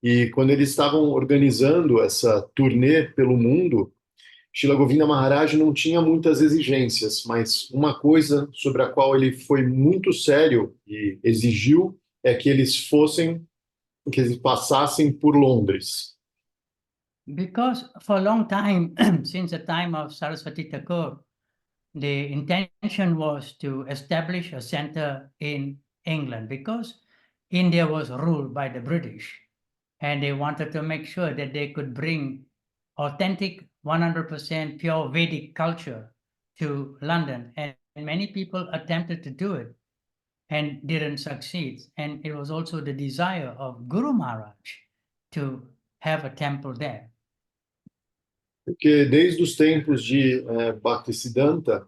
[SPEAKER 2] E quando eles estavam organizando essa turnê pelo mundo, Srila Govinda Maharaj não tinha muitas exigências, mas uma coisa sobre a qual ele foi muito sério e exigiu é que eles passassem por Londres.
[SPEAKER 4] Because for a long time, since the time of Saraswati Thakur, the intention was to establish a center in England, because India was ruled by the British, and they wanted to make sure that they could bring authentic 100% pure Vedic culture to London. And many people attempted to do it and didn't succeed. And it was also the desire of Guru Maharaj to have a temple there.
[SPEAKER 2] Porque desde os tempos de Bhaktisiddhanta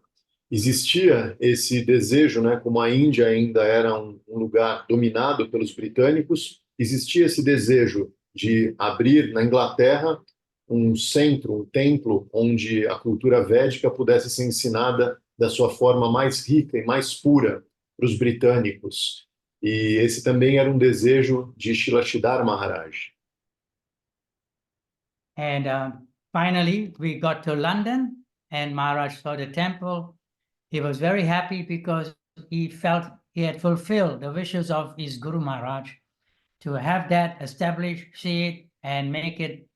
[SPEAKER 2] existia esse desejo, né, como a Índia ainda era um lugar dominado pelos britânicos, existia esse desejo de abrir na Inglaterra um centro, um templo, onde a cultura védica pudesse ser ensinada da sua forma mais rica e mais pura para os britânicos. E esse também era um desejo de Srila Maharaj.
[SPEAKER 4] And finally, we got to London, and Maharaj saw the temple. He was very happy because he felt he had fulfilled the wishes of his Guru Maharaj to have that established, see it, and make it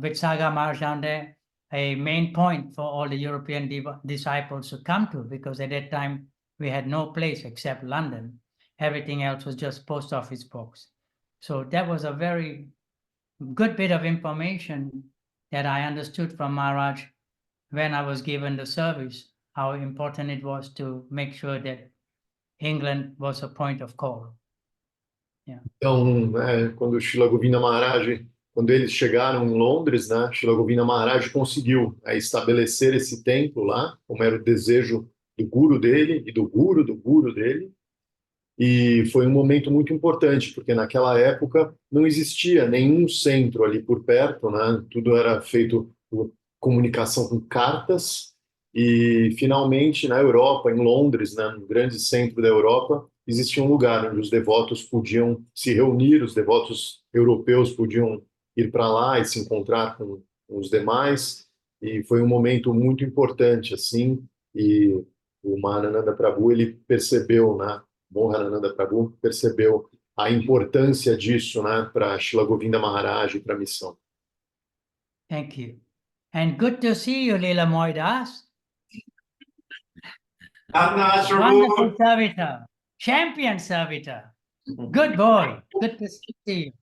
[SPEAKER 4] with Saga Maharaj down there a main point for all the European disciples to come to, because at that time we had no place except London. Everything else was just post office box. So that was a very good bit of information that I understood from Maharaj when I was given the service, how important it was to make sure that England was a point of call.
[SPEAKER 2] Então, quando o Srila Govinda Maharaj, quando eles chegaram em Londres, né, Srila Govinda Maharaj conseguiu estabelecer esse templo lá, como era o desejo do guru dele e do guru dele. E foi um momento muito importante, porque naquela época não existia nenhum centro ali por perto, né? Tudo era feito por comunicação com cartas. E finalmente na Europa, em Londres, né, no grande centro da Europa, existia um lugar onde os devotos podiam se reunir, os devotos europeus podiam ir para lá e se encontrar com os demais. E foi um momento muito importante, assim. E o Mahanananda Prabhu, ele percebeu, né? Mohanananda Prabhu percebeu a importância disso, né, para Srila Govinda Maharaj e para a missão.
[SPEAKER 4] Thank you. And good to see you, Leela Moidas. Wonderful servitor. Champion servitor. Good boy. Good to see you.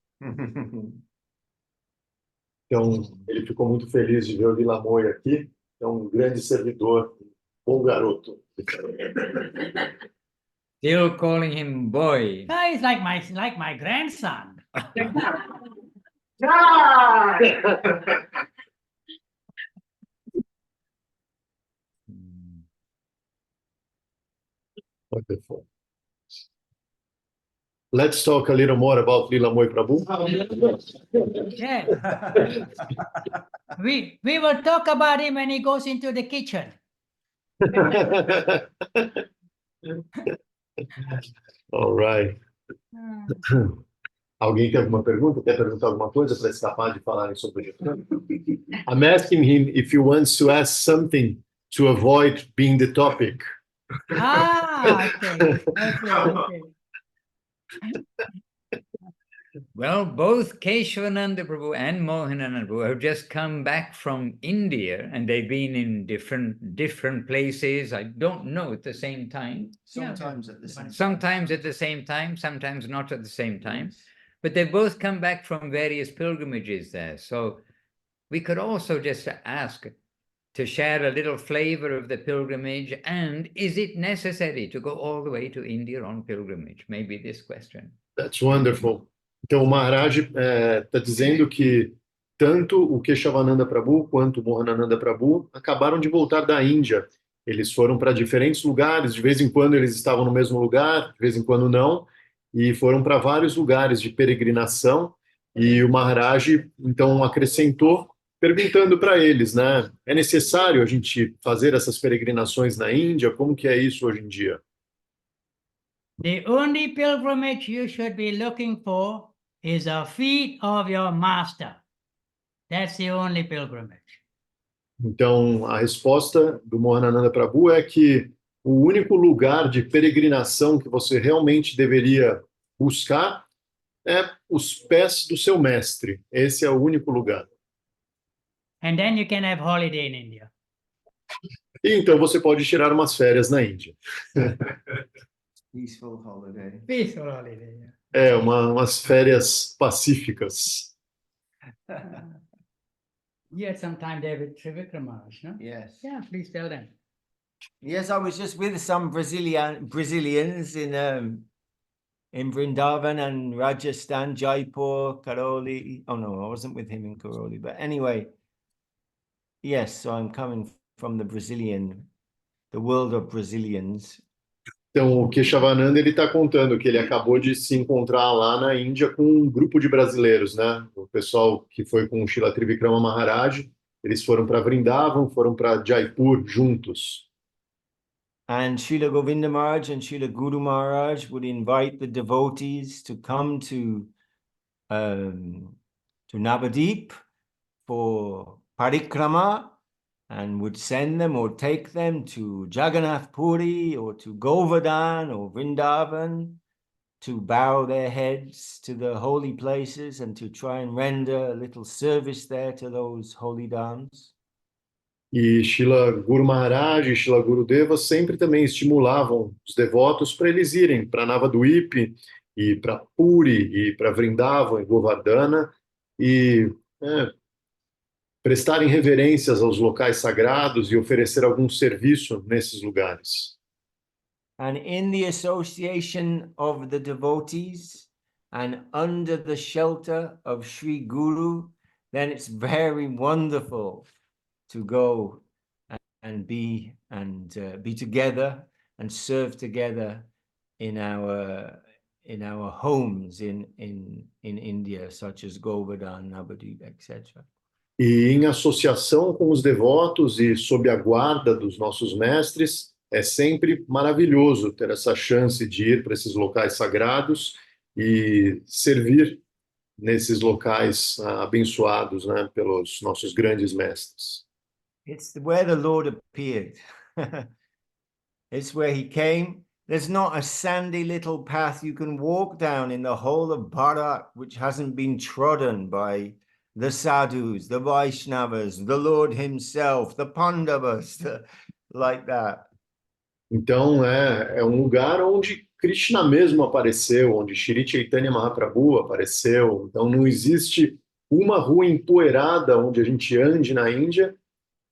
[SPEAKER 2] Então, ele ficou muito feliz de ver o Lila Moy aqui. É um grande servidor, um bom garoto.
[SPEAKER 1] Still calling him boy.
[SPEAKER 4] Ah, he's like my grandson.
[SPEAKER 2] Wonderful. Let's talk a little more about Lila Moy Prabhu.
[SPEAKER 4] Yeah. We will talk about him when he goes into the kitchen.
[SPEAKER 2] All right. Alguém tem alguma pergunta? Quer perguntar alguma coisa para escapar de falarem sobre isso? I'm asking him if he wants to ask something to avoid being the topic.
[SPEAKER 4] Okay.
[SPEAKER 1] Well, both Keshavananda Prabhu and Mohanananda Prabhu have just come back from India, and they've been in different places. I don't know at the same time.
[SPEAKER 3] Sometimes at the same time.
[SPEAKER 1] Sometimes at the same time, sometimes not at the same time. But they've both come back from various pilgrimages there. So we could also just ask to share a little flavor of the pilgrimage, and is it necessary to go all the way to India on pilgrimage? Maybe this question.
[SPEAKER 2] That's wonderful. Então, o Maharaj está dizendo que tanto o Keshavananda Prabhu quanto o Mohanananda Prabhu acabaram de voltar da Índia. Eles foram para diferentes lugares, de vez em quando eles estavam no mesmo lugar, de vez em quando não, e foram para vários lugares de peregrinação. E o Maharaj, então, acrescentou, perguntando para eles, né? É necessário a gente fazer essas peregrinações na Índia? Como que é isso hoje em dia?
[SPEAKER 4] The only pilgrimage you should be looking for is the feet of your master. That's the only pilgrimage.
[SPEAKER 2] Então, a resposta do Mohanananda Prabhu é que o único lugar de peregrinação que você realmente deveria buscar é os pés do seu mestre. Esse é o único lugar.
[SPEAKER 4] And then you can have holiday in India.
[SPEAKER 2] E então você pode tirar umas férias na Índia.
[SPEAKER 3] Peaceful holiday.
[SPEAKER 4] Peaceful holiday.
[SPEAKER 2] Umas férias pacíficas.
[SPEAKER 4] You had some time there with Trivikram Maharaj, no?
[SPEAKER 3] Yes.
[SPEAKER 4] Yeah, please tell them.
[SPEAKER 3] Yes, I was just with some Brazilians in Vrindavan and Rajasthan, Jaipur, Karoli. Oh no, I wasn't with him in Karoli, but anyway. Yes, so I'm coming from the world of Brazilians.
[SPEAKER 2] Então, o Keshavananda, ele está contando que ele acabou de se encontrar lá na Índia com um grupo de brasileiros, né? O pessoal que foi com o Srila Trivikrama Maharaj, eles foram para Vrindavan, foram para Jaipur juntos.
[SPEAKER 3] And Srila Govinda Maharaj and Srila Guru Maharaj would invite the devotees to come to Navadip for parikrama, and would send them or take them to Jagannath Puri or to Govardhan or Vrindavan to bow their heads to the holy places and to try and render a little service there to those holy dhams.
[SPEAKER 2] E Srila Guru Maharaj e Srila Gurudeva sempre também estimulavam os devotos para eles irem para Navadvip e para Puri e para Vrindavan e Govardhana e prestarem reverências aos locais sagrados e oferecer algum serviço nesses lugares.
[SPEAKER 3] And in the association of the devotees and under the shelter of Sri Guru, then it's very wonderful to go and be together and serve together in our homes in India, such as Govardhan, Navadvip, etc.
[SPEAKER 2] E em associação com os devotos e sob a guarda dos nossos mestres, é sempre maravilhoso ter essa chance de ir para esses locais sagrados e servir nesses locais abençoados, né, pelos nossos grandes mestres.
[SPEAKER 3] It's where the Lord appeared. It's where he came. There's not a sandy little path you can walk down in the whole of Bharat which hasn't been trodden by the sadhus, the Vaishnavas, the Lord himself, the Pandavas, like that.
[SPEAKER 2] Então, é um lugar onde Krishna mesmo apareceu, onde Shri Chaitanya Mahaprabhu apareceu. Então, não existe uma rua empoeirada onde a gente ande na Índia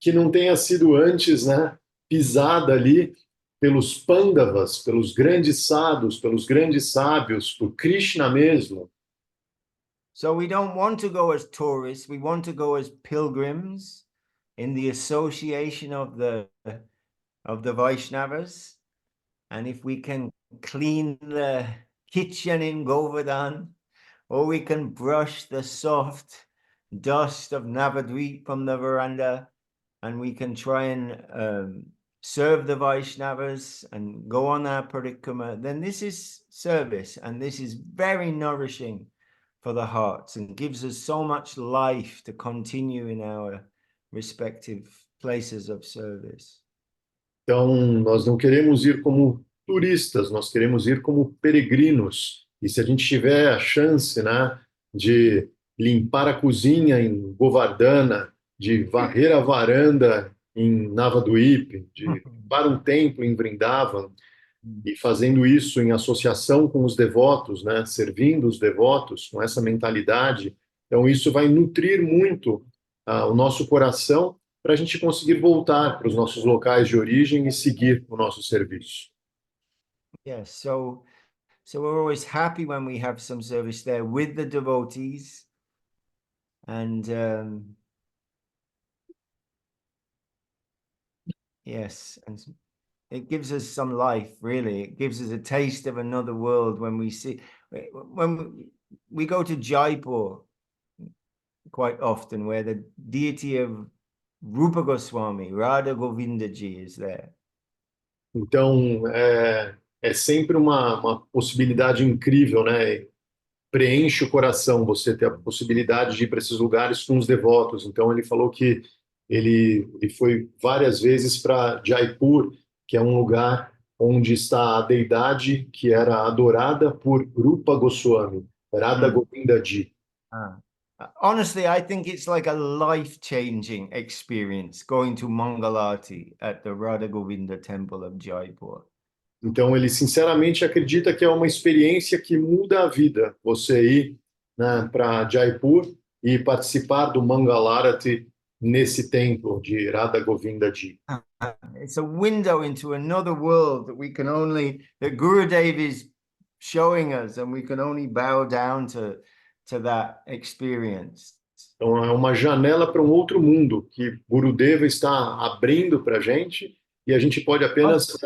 [SPEAKER 2] que não tenha sido antes, né, pisada ali pelos Pandavas, pelos grandes sadhus, pelos grandes sábios, por Krishna mesmo.
[SPEAKER 3] So we don't want to go as tourists, we want to go as pilgrims in the association of the Vaishnavas. And if we can clean the kitchen in Govardhan, or we can brush the soft dust of Navadvip from the veranda, and we can try and serve the Vaishnavas and go on our parikrama, then this is service, and this is very nourishing for the hearts and gives us so much life to continue in our respective places of service.
[SPEAKER 2] Então, nós não queremos ir como turistas, nós queremos ir como peregrinos. E se a gente tiver a chance, né, de limpar a cozinha em Govardhana, de varrer a varanda em Navadvip, de limpar um templo em Vrindavan, e fazendo isso em associação com os devotos, né, servindo os devotos com essa mentalidade, então isso vai nutrir muito o nosso coração para a gente conseguir voltar para os nossos locais de origem e seguir o nosso serviço.
[SPEAKER 3] Yes, so we're always happy when we have some service there with the devotees, and yes, and it gives us some life, really. It gives us a taste of another world when we go to Jaipur quite often, where the deity of Rupa Goswami, Radha Govinda Ji, is there.
[SPEAKER 2] Então, é sempre uma possibilidade incrível, né? Preenche o coração você ter a possibilidade de ir para esses lugares com os devotos. Então, ele falou que ele foi várias vezes para Jaipur, que é um lugar onde está a deidade que era adorada por Rupa Goswami, Radha Govinda Ji.
[SPEAKER 3] Honestly, I think it's like a life-changing experience going to Mangalarti at the Radha Govinda Temple of Jaipur.
[SPEAKER 2] Então, ele sinceramente acredita que é uma experiência que muda a vida, você ir, né, para Jaipur e participar do Mangalarati nesse templo de Radha Govinda Ji.
[SPEAKER 3] It's a window into another world that Gurudev is showing us, and we can only bow down to that experience.
[SPEAKER 2] Então, é uma janela para um outro mundo que Gurudeva está abrindo para a gente e a gente pode apenas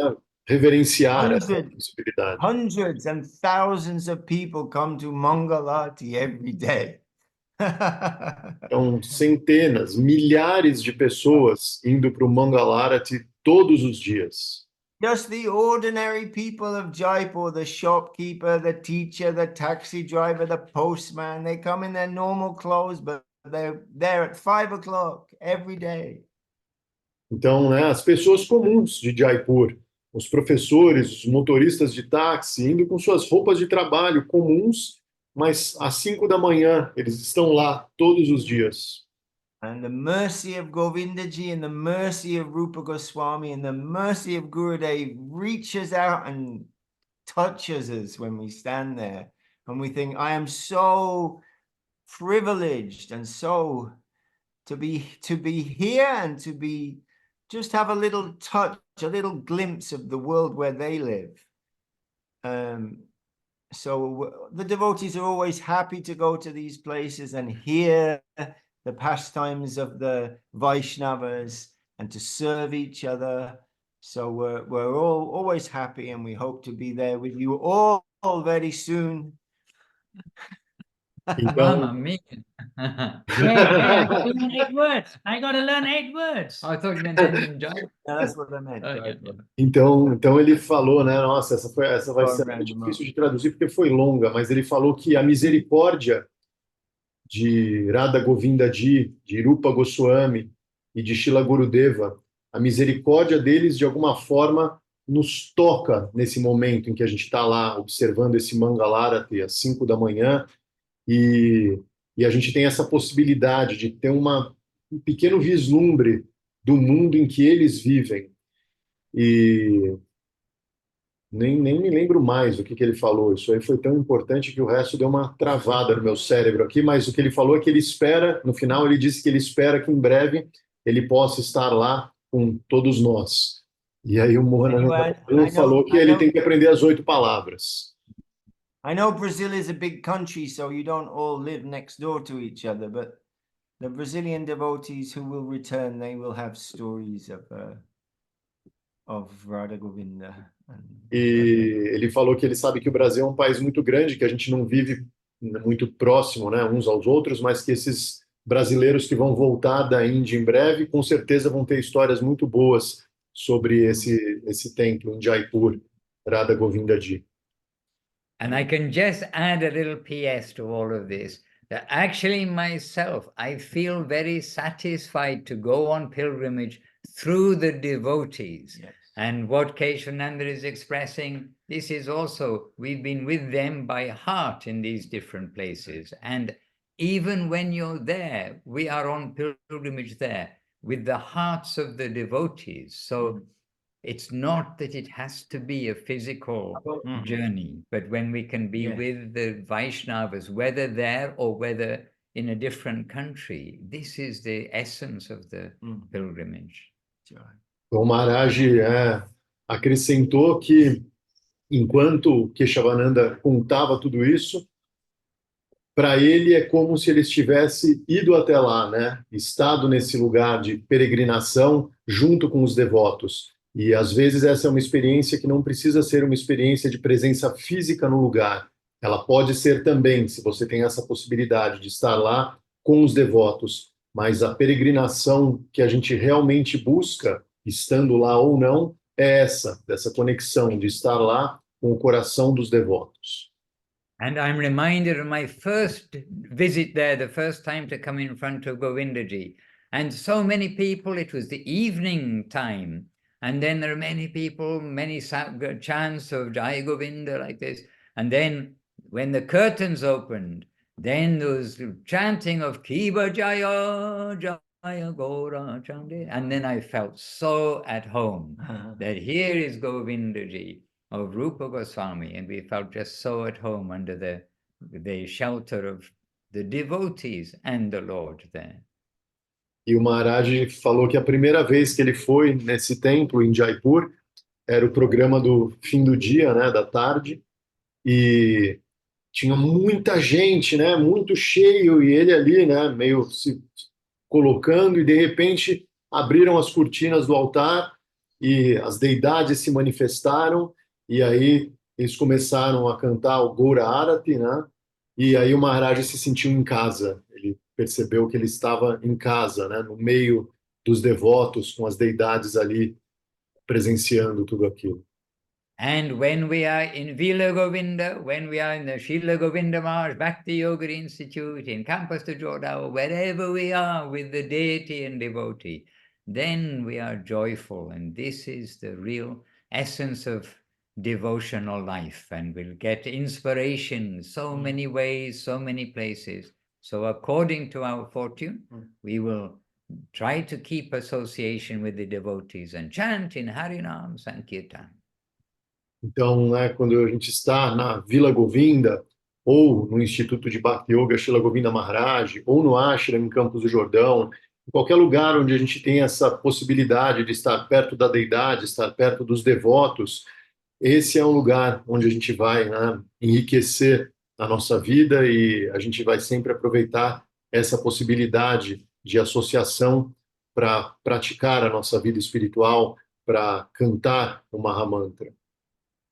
[SPEAKER 2] reverenciar essa possibilidade.
[SPEAKER 3] Hundreds and thousands of people come to Mangalarti every day.
[SPEAKER 2] Então, centenas, milhares de pessoas indo para o Mangalarati todos os dias.
[SPEAKER 3] Just the ordinary people of Jaipur, the shopkeeper, the teacher, the taxi driver, the postman, they come in their normal clothes, but they're there at 5 o'clock every day.
[SPEAKER 2] Então, né, as pessoas comuns de Jaipur, os professores, os motoristas de táxi, indo com suas roupas de trabalho comuns, mas às 5 da manhã eles estão lá todos os dias.
[SPEAKER 3] And the mercy of Govindaji and the mercy of Rupa Goswami and the mercy of Gurudev reaches out and touches us when we stand there. And we think, I am so privileged and so to be here and to be just have a little touch, a little glimpse of the world where they live. So the devotees are always happy to go to these places and hear the pastimes of the Vaishnavas and to serve each other. So we're all always happy, and we hope to be there with you all very soon.
[SPEAKER 2] Então,
[SPEAKER 1] Mamma mia.
[SPEAKER 4] Hey, I got to learn 8 words. I got to learn 8 words.
[SPEAKER 1] I thought you meant enjoy.
[SPEAKER 3] That's what I meant.
[SPEAKER 1] Okay.
[SPEAKER 3] Right?
[SPEAKER 2] então ele falou, né? Nossa, essa vai ser
[SPEAKER 3] Random.
[SPEAKER 2] difícil de traduzir porque foi longa, mas ele falou que a misericórdia de Radha Govindaji, de Rupa Goswami e de Srila Gurudeva, a misericórdia deles de alguma forma nos toca nesse momento em que a gente está lá observando esse Mangalarati às 5 da manhã e a gente tem essa possibilidade de ter um pequeno vislumbre do mundo em que eles vivem. E nem me lembro mais o que ele falou. Isso aí foi tão importante que o resto deu uma travada no meu cérebro aqui, mas o que ele falou é que ele espera, no final ele disse que ele espera que em breve ele possa estar lá com todos nós. E aí o Mohanananda Prabhu falou que ele tem que aprender as 8 palavras.
[SPEAKER 3] I know Brazil is a big country, so you don't all live next door to each other, but the Brazilian devotees who will return, they will have stories of Radha Govinda.
[SPEAKER 2] E ele falou que ele sabe que o Brasil é um país muito grande, que a gente não vive muito próximo, né, uns aos outros, mas que esses brasileiros que vão voltar da Índia em breve, com certeza vão ter histórias muito boas sobre esse templo em Jaipur, Radha Govindaji.
[SPEAKER 1] And I can just add a little PS to all of this, that actually myself, I feel very satisfied to go on pilgrimage through the devotees.
[SPEAKER 3] Yes.
[SPEAKER 1] And what Keshavananda is expressing, this is also, we've been with them by heart in these different places. And even when you're there, we are on pilgrimage there with the hearts of the devotees. So it's not that it has to be a physical journey, but when we can be with the Vaishnavas, whether there or whether in a different country, this is the essence of the pilgrimage.
[SPEAKER 2] O Maharaj acrescentou que, enquanto Keshavananda contava tudo isso, para ele é como se ele tivesse ido até lá, né? Estado nesse lugar de peregrinação junto com os devotos. E às vezes essa é uma experiência que não precisa ser uma experiência de presença física no lugar. Ela pode ser também, se você tem essa possibilidade de estar lá com os devotos. Mas a peregrinação que a gente realmente busca, estando lá ou não, é dessa conexão de estar lá com o coração dos devotos.
[SPEAKER 1] And I'm reminded of my first visit there, the first time to come in front of Govindaji. And so many people, it was the evening time. And then there are many people, many chants of Jai Govinda like this. And then when the curtains opened, then there was chanting of Kiba Jaya, Jaya Gora Chande. And then I felt so at home that here is Govindaji of Rupa Goswami. And we felt just so at home under the shelter of the devotees and the Lord there.
[SPEAKER 2] E o Maharaj falou que a primeira vez que ele foi nesse templo em Jaipur era o programa do fim do dia, né, da tarde, e tinha muita gente, né, muito cheio, e ele ali, né, meio se colocando, e de repente abriram as cortinas do altar e as deidades se manifestaram, e aí eles começaram a cantar o Gaura Arati, né, e aí o Maharaj se sentiu em casa. Ele percebeu que ele estava em casa, né, no meio dos devotos, com as deidades ali presenciando tudo aquilo.
[SPEAKER 1] And when we are in Vila Govinda, when we are in the Srila Govinda Maharaj Bhakti Yoga Institute, in Campus de Jodhau, wherever we are with the deity and devotee, then we are joyful. And this is the real essence of devotional life. And we'll get inspiration in so many ways, so many places. So according to our fortune, we will try to keep association with the devotees and chant in Harinam Sankirtan.
[SPEAKER 2] Então, né, quando a gente está na Vila Govinda, ou no Instituto de Bhakti Yoga Srila Govinda Maharaj, ou no Ashram em Campos do Jordão, em qualquer lugar onde a gente tem essa possibilidade de estar perto da deidade, estar perto dos devotos, esse é um lugar onde a gente vai, né, enriquecer a nossa vida e a gente vai sempre aproveitar essa possibilidade de associação para praticar a nossa vida espiritual, para cantar o Maha Mantra.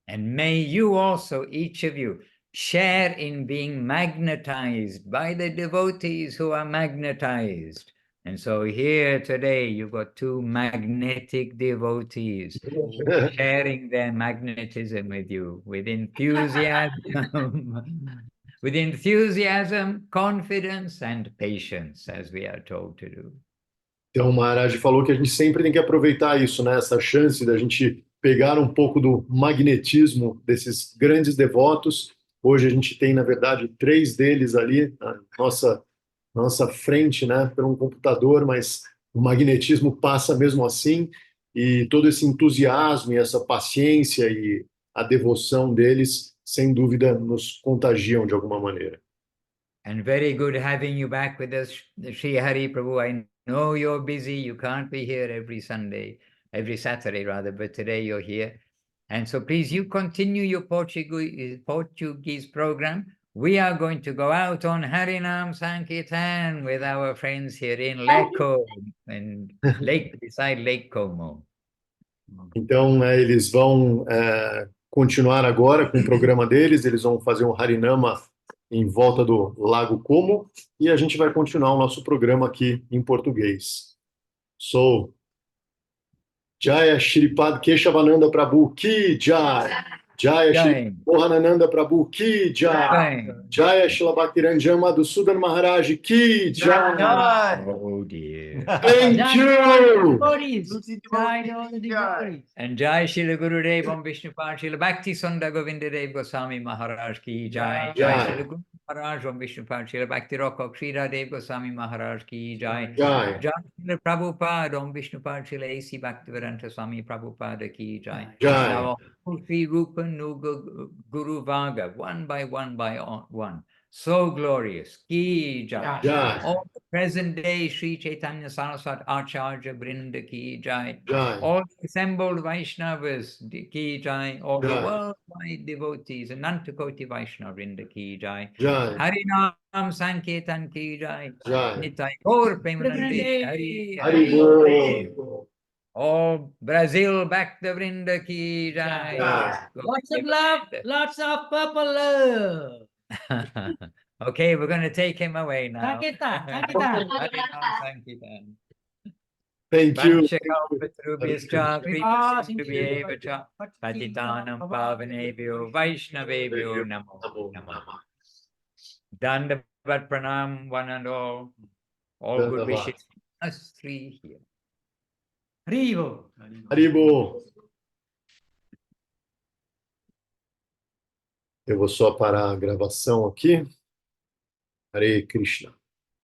[SPEAKER 1] And may you also, each of you, share in being magnetized by the devotees who are magnetized. And so here today, you've got two magnetic devotees sharing their magnetism with you, with enthusiasm, confidence, and patience, as we are told to do.
[SPEAKER 2] Então, o Maharaj falou que a gente sempre tem que aproveitar isso, né? Essa chance da gente pegar um pouco do magnetismo desses grandes devotos. Hoje a gente tem, na verdade, 3 deles ali na nossa frente, né? Por um computador, mas o magnetismo passa mesmo assim. E todo esse entusiasmo e essa paciência e a devoção deles, sem dúvida, nos contagiam de alguma maneira.
[SPEAKER 1] And very good having you back with us, Sri Hari Prabhu. I know you're busy, you can't be here every Saturday rather, but today you're here. And so please, you continue your Portuguese program. We are going to go out on Harinam Sankirtan with our friends here in Leco, and beside Lake Como.
[SPEAKER 2] Então, né, eles vão continuar agora com o programa deles, eles vão fazer um Harinama em volta do Lago Como, e a gente vai continuar o nosso programa aqui em português. So, Jaya Sripad Keshavananda Prabhu Ki Jai! Jaya Sripad Mohanananda Prabhu Ki Jai! Jaya Srila Bhakti Ranjan Madhusudan Maharaj Ki Jai!
[SPEAKER 1] Oh dear.
[SPEAKER 2] Thank you!
[SPEAKER 1] And Jai Srila Gurudev Om Vishnupad Srila Bhakti Sunda Govinda Dev Goswami Maharaj Ki Jai. Jai Srila Guru Maharaj Om Vishnupad Srila Bhakti Rokok Sridhar Dev Goswami Maharaj Ki Jai.
[SPEAKER 2] Jai.
[SPEAKER 1] Jai Srila Prabhupada Om Vishnupad Srila A.C. Bhaktivedanta Swami Prabhupada Ki Jai.
[SPEAKER 2] Jai.
[SPEAKER 1] Now all Sri Rupa Nuga Guru Vaga, one by one. So glorious. Ki Jai.
[SPEAKER 2] Jai.
[SPEAKER 1] All the present day Sri Chaitanya Saraswat Acharya Brinda Ki Jai.
[SPEAKER 2] Jai.
[SPEAKER 1] All the assembled Vaishnavas Ki Jai. All the
[SPEAKER 2] Jai.
[SPEAKER 1] worldwide devotees and Nantakoti Vaishnava Brinda Ki Jai.
[SPEAKER 2] Jai.
[SPEAKER 1] Harinam Sankirtan Ki Jai.
[SPEAKER 2] Jai.
[SPEAKER 1] Nitai Gaur Premanande Hari.
[SPEAKER 2] Hari Bol.
[SPEAKER 1] All Brazil back the Brinda Ki Jai.
[SPEAKER 2] Jai.
[SPEAKER 4] Lots of love, lots of purple love.
[SPEAKER 1] Okay, we're going to take him away now.
[SPEAKER 4] Sankirtan, Sankirtan.
[SPEAKER 1] Harinam Sankirtan.
[SPEAKER 2] Thank you.
[SPEAKER 1] Vanchakalpatarubhyascha kripasinubhyevacha patitanam pavanebhyo vaishnavebhyo namo namah. Dandavat pranam one and all good wishes from us three here.
[SPEAKER 4] Haribo.
[SPEAKER 2] Hari Bol. Eu vou só parar a gravação aqui. Hare Krishna.